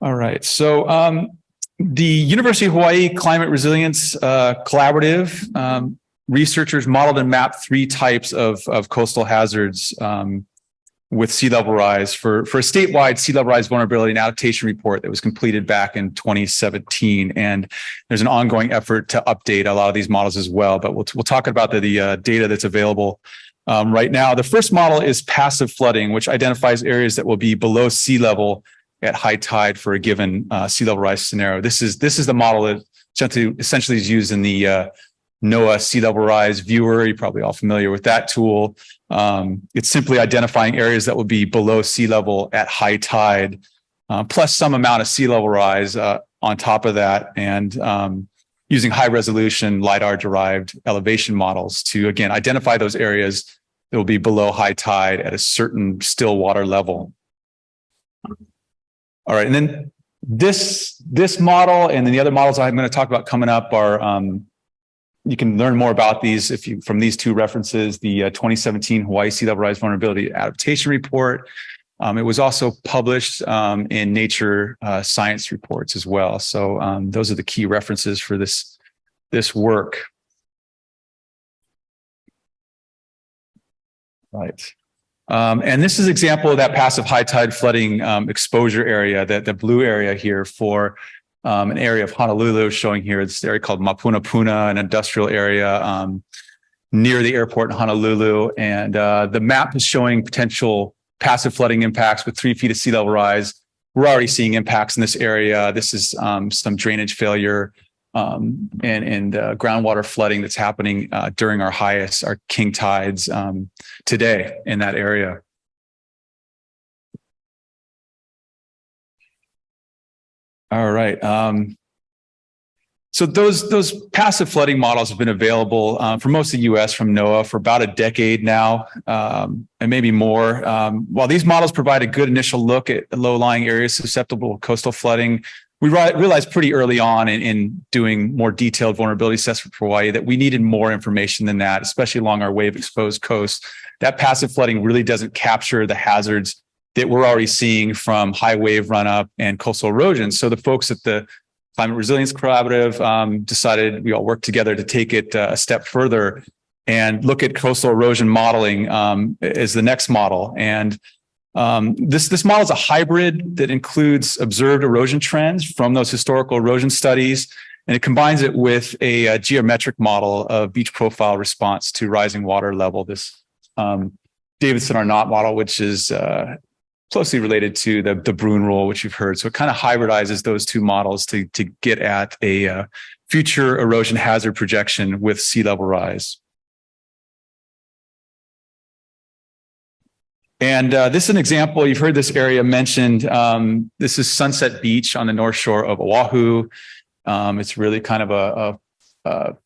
All right, so the University of Hawaii Climate Resilience Collaborative researchers modeled and mapped 3 types of coastal hazards with sea level rise for a statewide sea level rise vulnerability and adaptation report that was completed back in 2017. And there's an ongoing effort to update a lot of these models as well, but we'll talk about the data that's available right now. The first model is passive flooding, which identifies areas that will be below sea level at high tide for a given sea level rise scenario. This is the model that essentially is used in the NOAA Sea Level Rise Viewer. You're probably all familiar with that tool. It's simply identifying areas that will be below sea level at high tide, plus some amount of sea level rise on top of that, and using high resolution LiDAR-derived elevation models to, again, identify those areas that will be below high tide at a certain still water level. All right, and then this model and then the other models I'm going to talk about coming up are you can learn more about these from these 2 references, the 2017 Hawaii Sea Level Rise Vulnerability Adaptation Report. It was also published in Nature Science Reports as well. So those are the key references for this work. Right. And this is an example of that passive high tide flooding exposure area, the blue area here for an area of Honolulu, showing here this area called Mapunapuna, an industrial area near the airport in Honolulu. And the map is showing potential passive flooding impacts with 3 feet of sea level rise. We're already seeing impacts in this area. This is some drainage failure and groundwater flooding that's happening during our king tides today in that area. All right. So those passive flooding models have been available for most of the U.S. from NOAA for about a decade now, and maybe more. While these models provide a good initial look at low-lying areas susceptible to coastal flooding, we realized pretty early on in doing more detailed vulnerability assessment for Hawaii that we needed more information than that, especially along our wave-exposed coast. That passive flooding really doesn't capture the hazards that we're already seeing from high wave run-up and coastal erosion. So the folks at the Climate Resilience Collaborative decided we all work together to take it a step further and look at coastal erosion modeling as the next model. And this model is a hybrid that includes observed erosion trends from those historical erosion studies, and it combines it with a geometric model of beach profile response to rising water level. This Davidson-Arnott model, which is closely related to the Bruin rule, which you've heard. So it kind of hybridizes those two models to get at a future erosion hazard projection with sea level rise. And this is an example. You've heard this area mentioned. This is Sunset Beach on the north shore of Oahu. It's really kind of a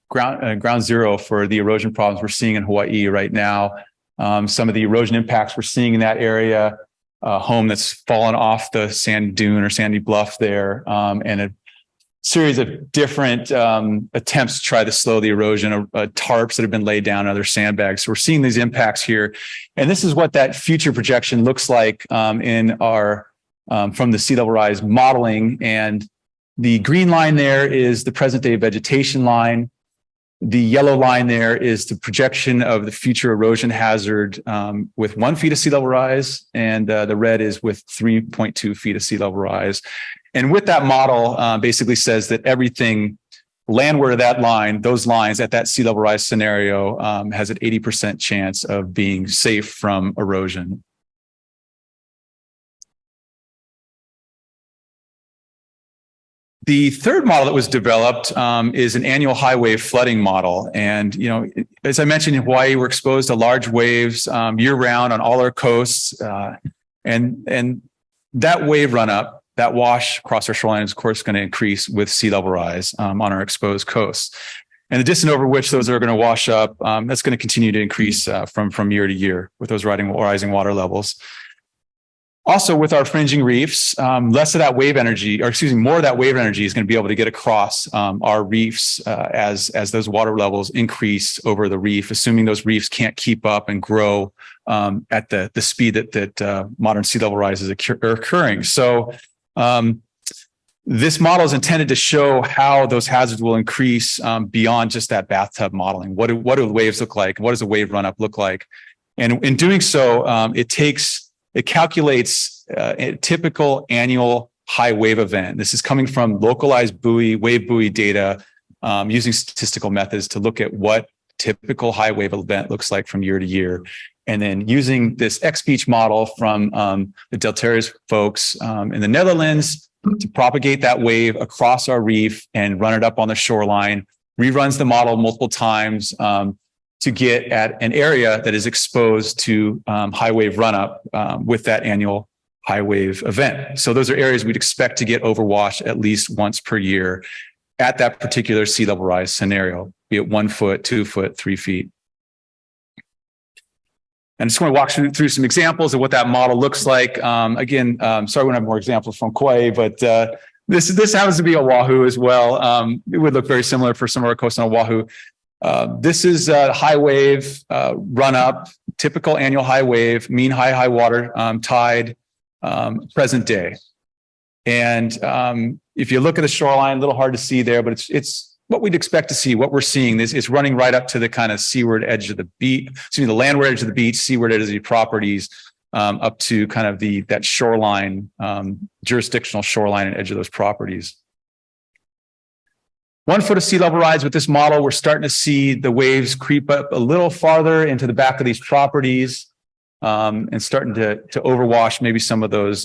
ground zero for the erosion problems we're seeing in Hawaii right now. Some of the erosion impacts we're seeing in that area, a home that's fallen off the sand dune or sandy bluff there, and a series of different attempts to try to slow the erosion, tarps that have been laid down, other sandbags. So we're seeing these impacts here. And this is what that future projection looks like in our from the sea level rise modeling. And the green line there is the present day vegetation line. The yellow line there is the projection of the future erosion hazard with 1 feet of sea level rise, and the red is with 3.2 feet of sea level rise. And with that model, basically says that everything landward of that line, those lines at that sea level rise scenario has an 80% chance of being safe from erosion. The third model that was developed is an annual high wave flooding model. And, you know, as I mentioned, in Hawaii, we're exposed to large waves year round on all our coasts. And that wave run up, that wash across our shoreline is, of course, going to increase with sea level rise on our exposed coasts. And the distance over which those are going to wash up, that's going to continue to increase from year to year with those rising water levels. Also, with our fringing reefs, less of that wave energy, or excuse me, more of that wave energy is going to be able to get across our reefs as those water levels increase over the reef, assuming those reefs can't keep up and grow at the speed that modern sea level rise is occurring. So this model is intended to show how those hazards will increase beyond just that bathtub modeling. What do the waves look like? What does a wave run up look like? And in doing so, it calculates a typical annual high wave event. This is coming from localized wave buoy data using statistical methods to look at what typical high wave event looks like from year to year. And then using this X-Beach model from the Deltares folks in the Netherlands to propagate that wave across our reef and run it up on the shoreline, reruns the model multiple times to get at an area that is exposed to high wave run up with that annual high wave event. So those are areas we'd expect to get overwashed at least once per year at that particular sea level rise scenario, be it 1 foot, 2 foot, 3 feet. And I just want to walk through some examples of what that model looks like. Again, sorry we don't have more examples from Kauai, but this happens to be Oahu as well. It would look very similar for some of our coasts on Oahu. This is a high wave run up, typical annual high wave, mean high water tide, present day. And if you look at the shoreline, a little hard to see there, but it's what we'd expect to see. What we're seeing is running right up to the kind of seaward edge of the beach, the landward edge of the beach, seaward edge of the properties, up to kind of that shoreline, jurisdictional shoreline and edge of those properties. 1 foot of sea level rise with this model, we're starting to see the waves creep up a little farther into the back of these properties and starting to overwash maybe some of those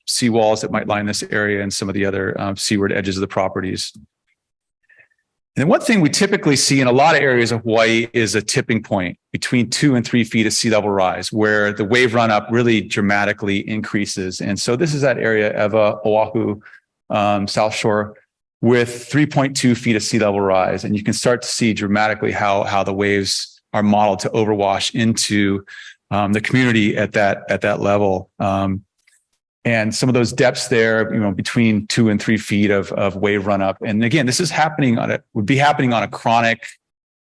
seawalls that might line this area and some of the other seaward edges of the properties. And then one thing we typically see in a lot of areas of Hawaii is a tipping point between 2 and 3 feet of sea level rise, where the wave run up really dramatically increases. And so this is that area, Ewa, Oahu, South Shore, with 3.2 feet of sea level rise. And you can start to see dramatically how the waves are modeled to overwash into the community at that level. And some of those depths there, between 2 and 3 feet of wave run up. And again, this is would be happening on a chronic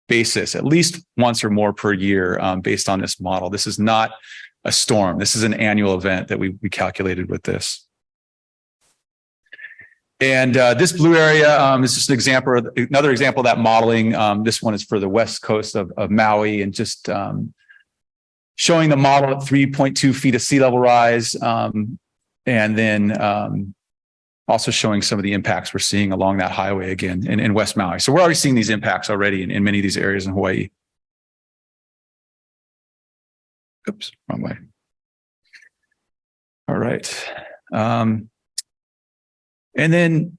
basis, at least once or more per year, based on this model. This is not a storm. This is an annual event that we calculated with this. And this blue area is just another example of that modeling. This one is for the west coast of Maui, and just showing the model at 3.2 feet of sea level rise. And then also showing some of the impacts we're seeing along that highway again in West Maui. So we're already seeing these impacts already in many of these areas in Hawaii. Oops, wrong way. All right. And then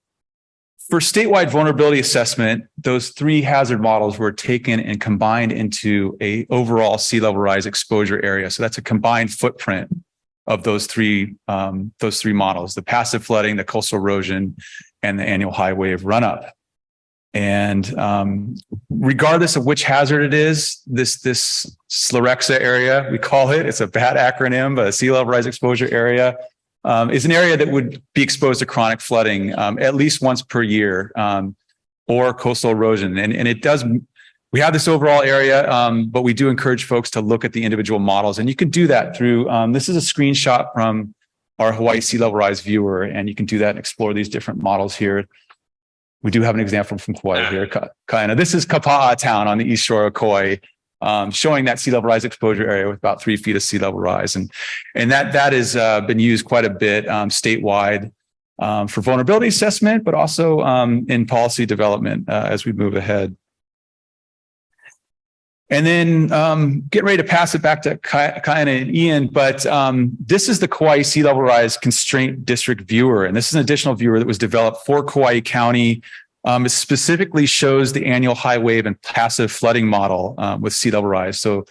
for statewide vulnerability assessment, those 3 hazard models were taken and combined into a overall sea level rise exposure area. So that's a combined footprint of those three models: the passive flooding, the coastal erosion, and the annual high wave run-up. And regardless of which hazard it is, this SLREXA area, we call it, it's a bad acronym, but a sea level rise exposure area, is an area that would be exposed to chronic flooding at least once per year, or coastal erosion. And it does, we have this overall area, but we do encourage folks to look at the individual models. And you can do that through, this is a screenshot from our Hawaii Sea Level Rise viewer, and you can do that and explore these different models here. We do have an example from Kauai here, Kaina. This is Kapa'a town on the east shore of Kauai, showing that sea level rise exposure area with about 3 feet of sea level rise. And that has been used quite a bit statewide for vulnerability assessment, but also in policy development as we move ahead. And then getting ready to pass it back to Kaina and Ian, but this is the Kauai Sea Level Rise Constraint District viewer. And this is an additional viewer that was developed for Kauai County. It specifically shows the annual high wave and passive flooding model with sea level rise. So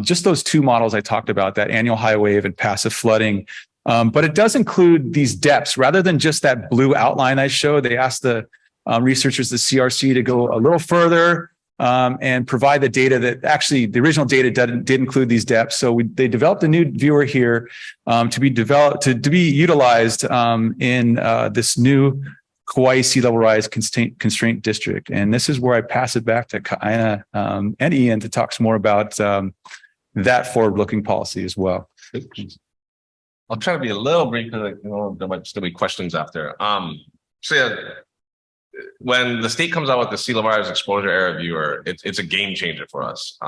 just those 2 models I talked about, that annual high wave and passive flooding. But it does include these depths rather than just that blue outline I showed. They asked the researchers, the CRC, to go a little further and provide the data that actually the original data did include these depths. So they developed a new viewer here to be utilized in this new Kauai Sea Level Rise Constraint District. And this is where I pass it back to Kaina and Ian to talk some more about that forward-looking policy as well. I'll try to be a little brief because there might still be questions after. So yeah, when the state comes out with the sea level rise exposure area viewer, it's a game changer for us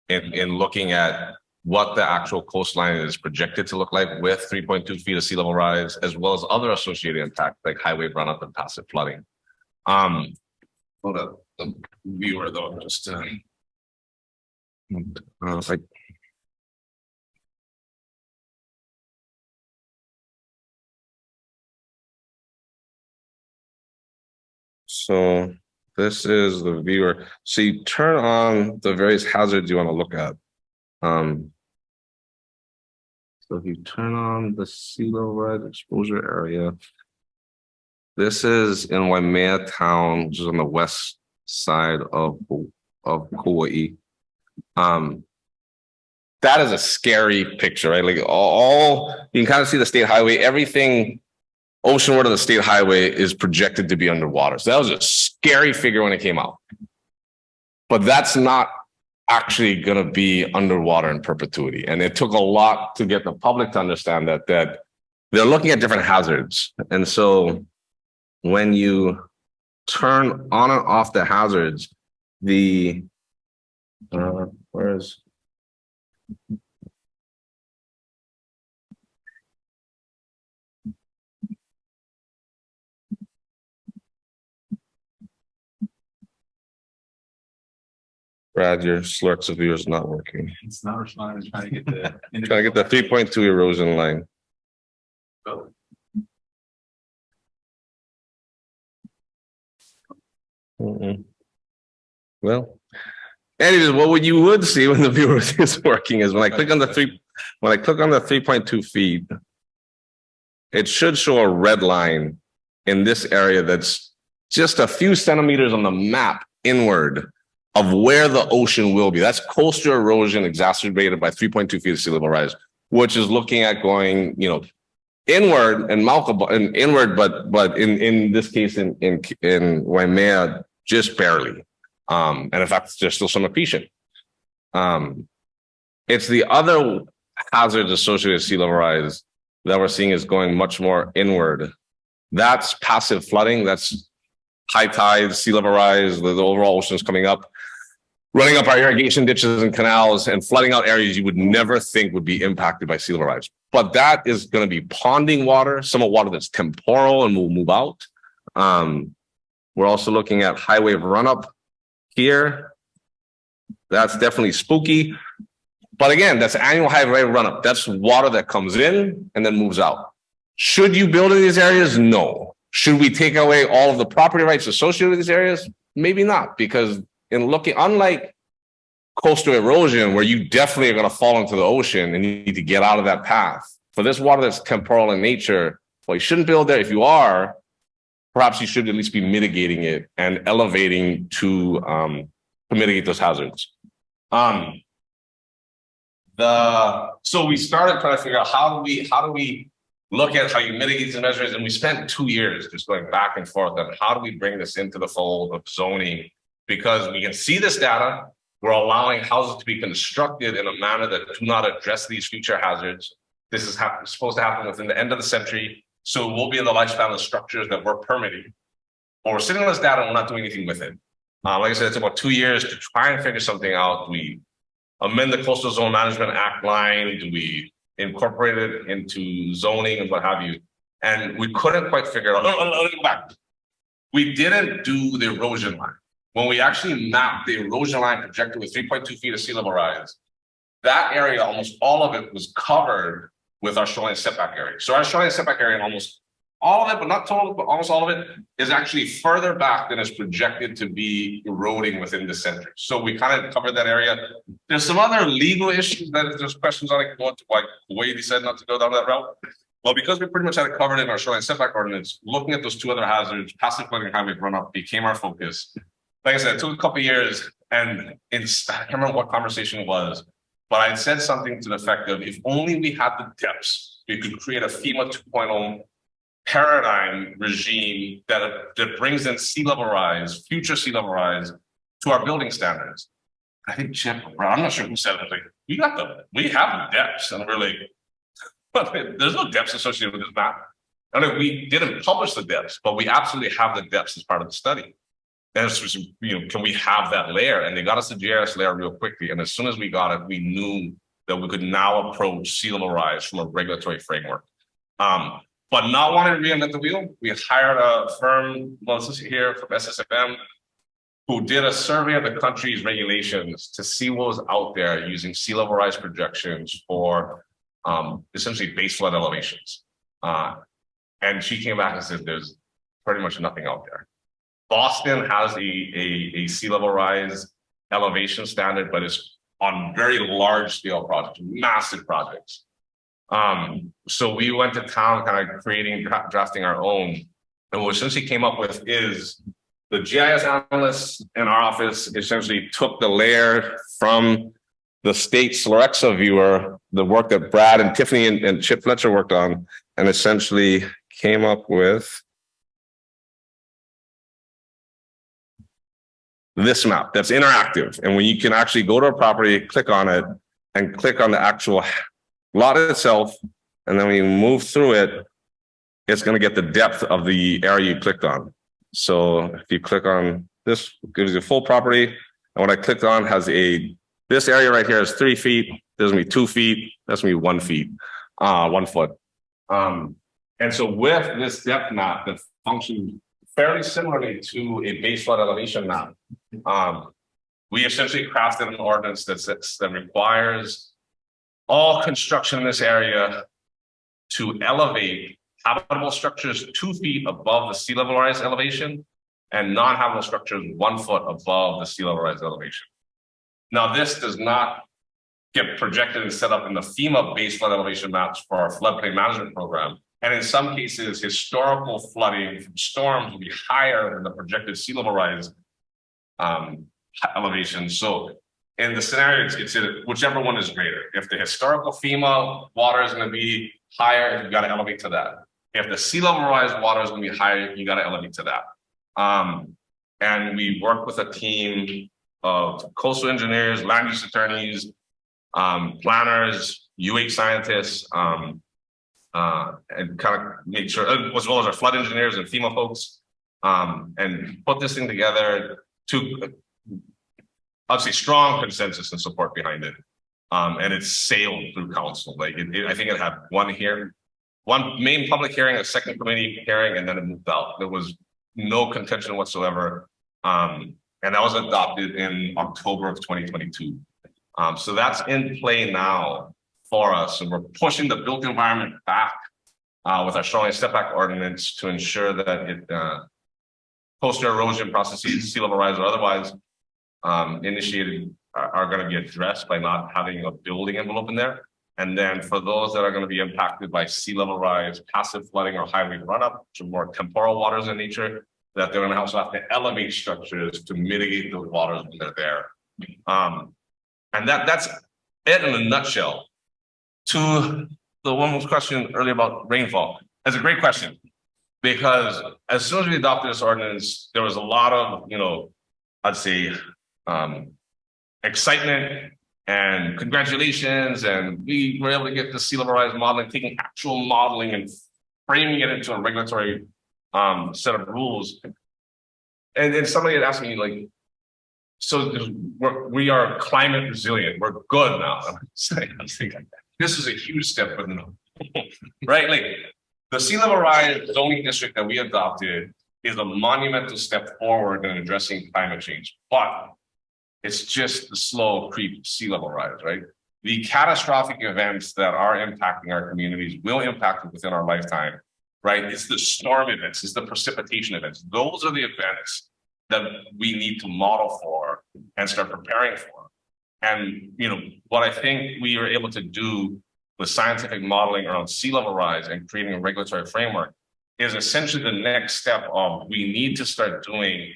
in looking at what the actual coastline is projected to look like with 3.2 feet of sea level rise, as well as other associated impacts like high wave runup and passive flooding. Hold up, the viewer though, just like. So this is the viewer. So you turn on the various hazards you want to look at. So if you turn on the sea level rise exposure area, this is in Waimea town, which is on the west side of Kauai. That is a scary picture, right? Like all you can kind of see the state highway, everything oceanward of the state highway is projected to be underwater. So that was a scary figure when it came out. But that's not actually going to be underwater in perpetuity. And it took a lot to get the public to understand that they're looking at different hazards. And so when you turn on and off the hazards, Brad, your slurks of view is not working. It's not responding. Trying to get the 3.2 erosion line. Well, anyways, what you would see when the viewer is working is when I click on the 3.2 feet, it should show a red line in this area that's just a few centimeters on the map inward of where the ocean will be. That's coastal erosion exacerbated by 3.2 feet of sea level rise, which is looking at going, inward and inward, but in this case in Waimea, just barely. And in fact, there's still some accretion. It's the other hazards associated with sea level rise that we're seeing is going much more inward. That's passive flooding. That's high tides, sea level rise, the overall ocean is coming up, running up our irrigation ditches and canals and flooding out areas you would never think would be impacted by sea level rise. But that is going to be ponding water, some of water that's temporal and will move out. We're also looking at high wave run up here. That's definitely spooky. But again, that's annual high rate run up. That's water that comes in and then moves out. Should you build in these areas? No. Should we take away all of the property rights associated with these areas? Maybe not, because in looking, unlike coastal erosion, where you definitely are going to fall into the ocean and you need to get out of that path. For this water that's temporal in nature, well, you shouldn't build there. If you are, perhaps you should at least be mitigating it and elevating to mitigate those hazards. So we started trying to figure out how do we look at how you mitigate these measures, and we spent 2 years just going back and forth on how do we bring this into the fold of zoning, because we can see this data. We're allowing houses to be constructed in a manner that do not address these future hazards. This is supposed to happen within the end of the century, so we'll be in the lifespan of the structures that we're permitting. But we're sitting on this data and we're not doing anything with it. Like I said, it's about 2 years to try and figure something out. Do we amend the Coastal Zone Management Act line? Do we incorporate it into zoning and what have you? And we couldn't quite figure it out. Let me go back. We didn't do the erosion line. When we actually mapped the erosion line projected with 3.2 feet of sea level rise, that area, almost all of it was covered with our shoreline setback area. So our shoreline setback area, and almost all of it, but not total, but almost all of it, is actually further back than is projected to be eroding within the center. So we kind of covered that area. There's some other legal issues that if there's questions on it, go into why Kaua'i decided not to go down that route. Well, because we pretty much had it covered in our shoreline setback ordinance, looking at those two other hazards, passive flooding and highway runoff became our focus. Like I said, it took a couple of years, and I can't remember what conversation it was, but I said something to the effect of, if only we had the depths, we could create a FEMA 2.0 paradigm regime that brings in sea level rise, future sea level rise to our building standards. I think Chip, I'm not sure who said it, like, we have the depths, and we're like, but there's no depths associated with this map. I mean, we didn't publish the depths, but we absolutely have the depths as part of the study. And it's, can we have that layer? And they got us the GIS layer real quickly. And as soon as we got it, we knew that we could now approach sea level rise from a regulatory framework. But not wanting to reinvent the wheel, we hired a firm, Melissa here from SSFM, who did a survey of the country's regulations to see what was out there using sea level rise projections for essentially base flood elevations. And she came back and said, there's pretty much nothing out there. Boston has a sea level rise elevation standard, but it's on very large scale projects, massive projects. So we went to town kind of drafting our own. And what we essentially came up with is the GIS analysts in our office essentially took the layer from the state's Lorexa viewer, the work that Brad and Tiffany and Chip Fletcher worked on, and essentially came up with this map that's interactive. And when you can actually go to a property, click on it, and click on the actual lot itself, and then when you move through it, it's going to get the depth of the area you clicked on. So if you click on this, it gives you a full property. And what I clicked on has this area right here is 3 feet. There's going to be 2 feet. That's going to be 1 feet, 1 foot. And so with this depth map that functions fairly similarly to a base flood elevation map, we essentially crafted an ordinance that requires all construction in this area to elevate habitable structures 2 feet above the sea level rise elevation and non-habitable structures 1 foot above the sea level rise elevation. Now, this does not get projected and set up in the FEMA base flood elevation maps for our floodplain management program. And in some cases, historical flooding from storms will be higher than the projected sea level rise elevation. So in the scenario, it's whichever one is greater. If the historical FEMA water is going to be higher, you got to elevate to that. If the sea level rise water is going to be higher, you got to elevate to that. And we work with a team of coastal engineers, land use attorneys, planners, UH scientists, and kind of make sure, as well as our flood engineers and FEMA folks, and put this thing together to obviously strong consensus and support behind it. And it's sailed through council. Like I think it had one main public hearing, a second committee hearing, and then it moved out. There was no contention whatsoever. And that was adopted in October of 2022. So that's in play now for us, and we're pushing the built environment back with our shoreline step back ordinance to ensure that it coastal erosion processes, sea level rise or otherwise initiated are going to be addressed by not having a building envelope in there. And then for those that are going to be impacted by sea level rise, passive flooding or highway runup, which are more temporal waters in nature, that they're going to also have to elevate structures to mitigate those waters when they're there. And that's it in a nutshell. To the woman's question earlier about rainfall, that's a great question, because as soon as we adopted this ordinance, there was a lot of, I'd say, excitement and congratulations, and we were able to get the sea level rise modeling, taking actual modeling and framing it into a regulatory set of rules. And then somebody had asked me, like, so we are climate resilient, we're good now. I'm thinking, this is a huge step for them, right? Like the sea level rise zoning district that we adopted is a monumental step forward in addressing climate change, but it's just the slow creep sea level rise, right? The catastrophic events that are impacting our communities will impact it within our lifetime, right? It's the storm events, it's the precipitation events. Those are the events that we need to model for and start preparing for. And, what I think we are able to do with scientific modeling around sea level rise and creating a regulatory framework is essentially the next step of we need to start doing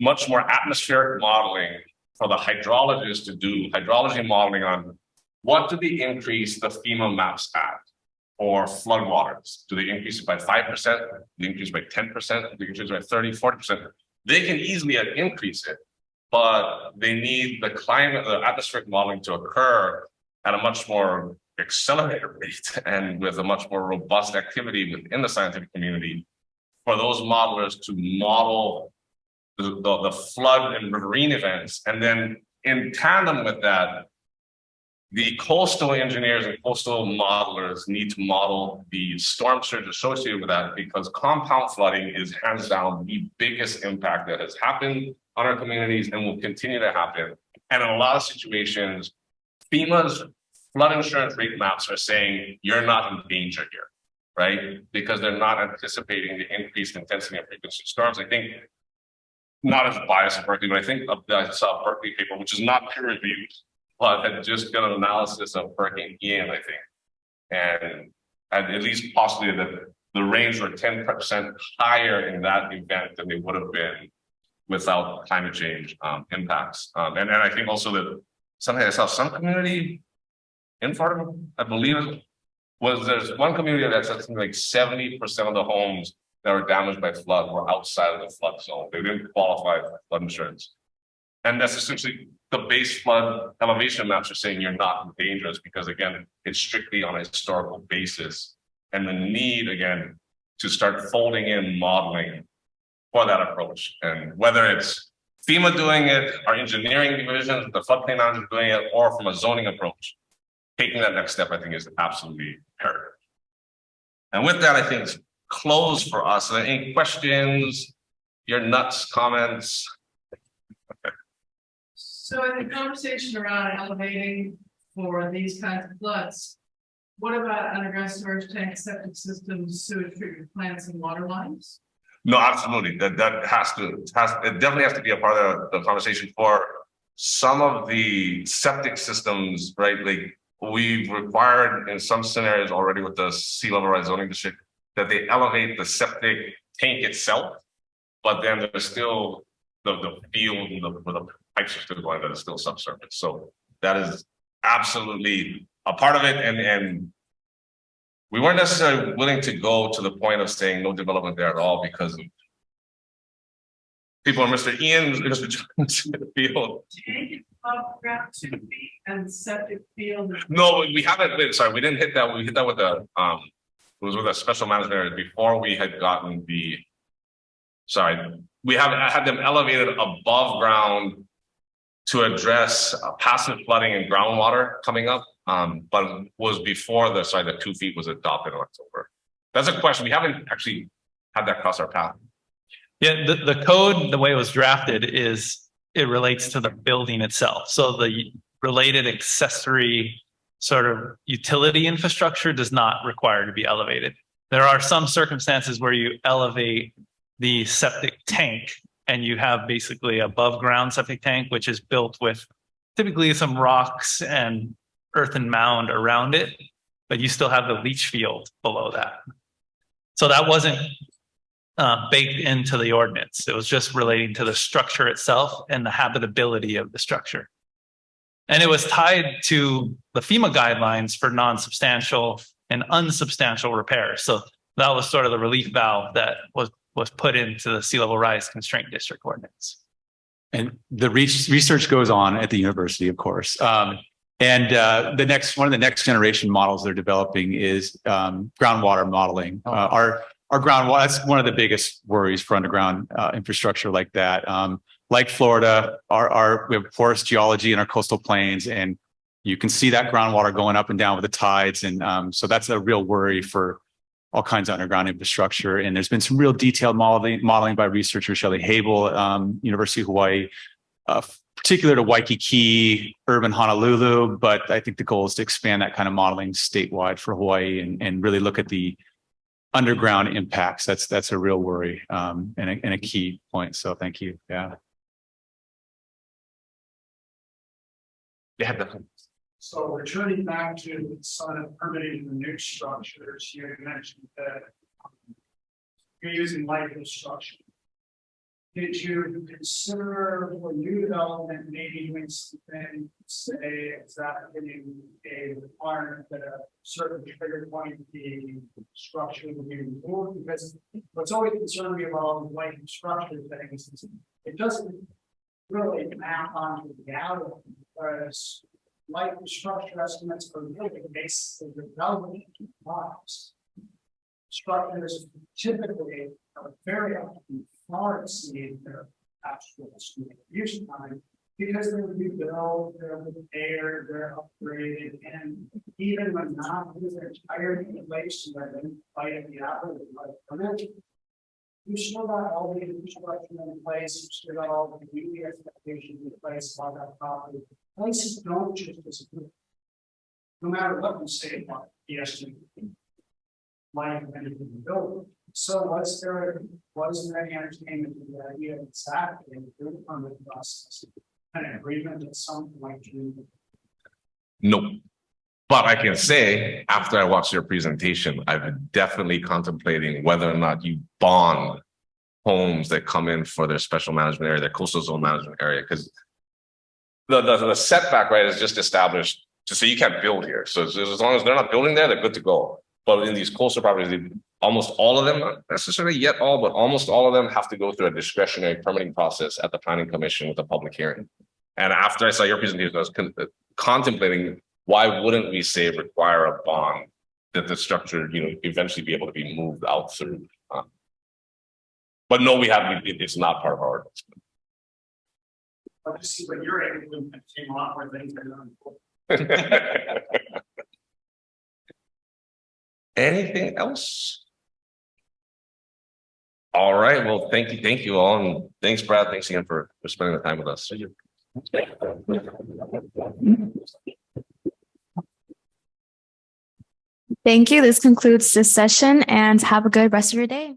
much more atmospheric modeling for the hydrologists to do hydrology modeling on what do they increase the FEMA maps at or floodwaters. Do they increase it by 5%? Do they increase it by 10%? Do they increase it by 30, 40%? They can easily increase it, but they need the atmospheric modeling to occur at a much more accelerated rate and with a much more robust activity within the scientific community for those modelers to model the flood and riverine events. And then in tandem with that, the coastal engineers and coastal modelers need to model the storm surge associated with that, because compound flooding is hands down the biggest impact that has happened on our communities and will continue to happen. And in a lot of situations, FEMA's flood insurance rate maps are saying you're not in danger here, right? Because they're not anticipating the increased intensity and frequency of storms. I think, not as biased at Berkeley, but I think I saw a Berkeley paper, which is not peer reviewed, but had just done an analysis of Hurricane Ian, I think. And at least possibly the range were 10% higher in that event than they would have been without climate change impacts. And then I think also that something I saw some community in Florida, I believe, was there's one community that said something like 70% of the homes that were damaged by flood were outside of the flood zone. They didn't qualify for flood insurance. And that's essentially the base flood elevation maps are saying you're not dangerous, because again, it's strictly on a historical basis. And the need, again, to start folding in modeling for that approach. And whether it's FEMA doing it, our engineering divisions, the floodplain managers doing it, or from a zoning approach, taking that next step, I think, is absolutely imperative. And with that, I think it's closed for us. Any questions, your nuts, comments? So in the conversation around elevating for these kinds of floods, what about underground storage tanks, septic systems, sewage treatment plants, and water lines? No, absolutely. That it definitely has to be a part of the conversation for some of the septic systems, right? Like we've required in some scenarios already with the sea level rise zoning district that they elevate the septic tank itself, but then there's still the field where the pipes are still going that is still subsurface. So that is absolutely a part of it. And we weren't necessarily willing to go to the point of saying no development there at all, because of people are Mr. Ian, Mr. Johnson field. Above ground 2 feet and septic field. No, we haven't. Sorry, we didn't hit that. We hit that with the it was with a special management before we had gotten the. Sorry, we haven't had them elevated above ground to address passive flooding and groundwater coming up. But it was before the 2 feet was adopted in October. That's a question. We haven't actually had that cross our path. Yeah, the code, the way it was drafted is it relates to the building itself. So the related accessory sort of utility infrastructure does not require to be elevated. There are some circumstances where you elevate the septic tank and you have basically above ground septic tank, which is built with typically some rocks and earthen mound around it, but you still have the leach field below that. So that wasn't baked into the ordinance. It was just relating to the structure itself and the habitability of the structure. And it was tied to the FEMA guidelines for non-substantial and unsubstantial repairs. So that was sort of the relief valve that was put into the sea level rise constraint district ordinance. And the research goes on at the university, of course. One of the next generation models they're developing is groundwater modeling. Our groundwater, that's one of the biggest worries for underground infrastructure like that. Like Florida, we have porous geology in our coastal plains, and you can see that groundwater going up and down with the tides. And so that's a real worry for all kinds of underground infrastructure. And there's been some real detailed modeling by researcher Shelley Habel, University of Hawaii, particular to Waikiki, urban Honolulu. But I think the goal is to expand that kind of modeling statewide for Hawaii and really look at the underground impacts. That's a real worry and a key point. So thank you. Yeah. Yeah, definitely. So returning back to some of the permitting the new structures, you had mentioned that you're using light infrastructure. Did you consider for new development maybe doing something, say, exactly a requirement that a certain trigger point the structure will be removed? Because what's always concerned me about light infrastructure things is it doesn't really map onto the reality, whereas light infrastructure estimates are really basically development models. Structures typically are very often far exceed their actual use time because they're rebuilt, they're repaired, they're upgraded, and even when not with their entire installation, they're then fighting the outlet like you still got all the infrastructure in place, you still got all the community expectations in place about that property. Places don't just disappear. No matter what you say about the estimate, life of anything in the building. So was there any entertainment to the idea of exactly through the permit process, an agreement at some point to? No. But I can say, after I watched your presentation, I've been definitely contemplating whether or not you bond homes that come in for their special management area, their coastal zone management area, because the setback, right, is just established to say you can't build here. So as long as they're not building there, they're good to go. But in these coastal properties, almost all of them, not necessarily yet all, but almost all of them have to go through a discretionary permitting process at the planning commission with a public hearing. And after I saw your presentation, I was contemplating, why wouldn't we say require a bond that the structure, eventually be able to be moved out through? But no, it's not part of our ordinance. I'll just see what you're able to came off where things are done. Anything else? All right. Well, thank you all, and thanks, Brad. Thanks again for spending the time with us. Thank you. This concludes this session, and have a good rest of your day.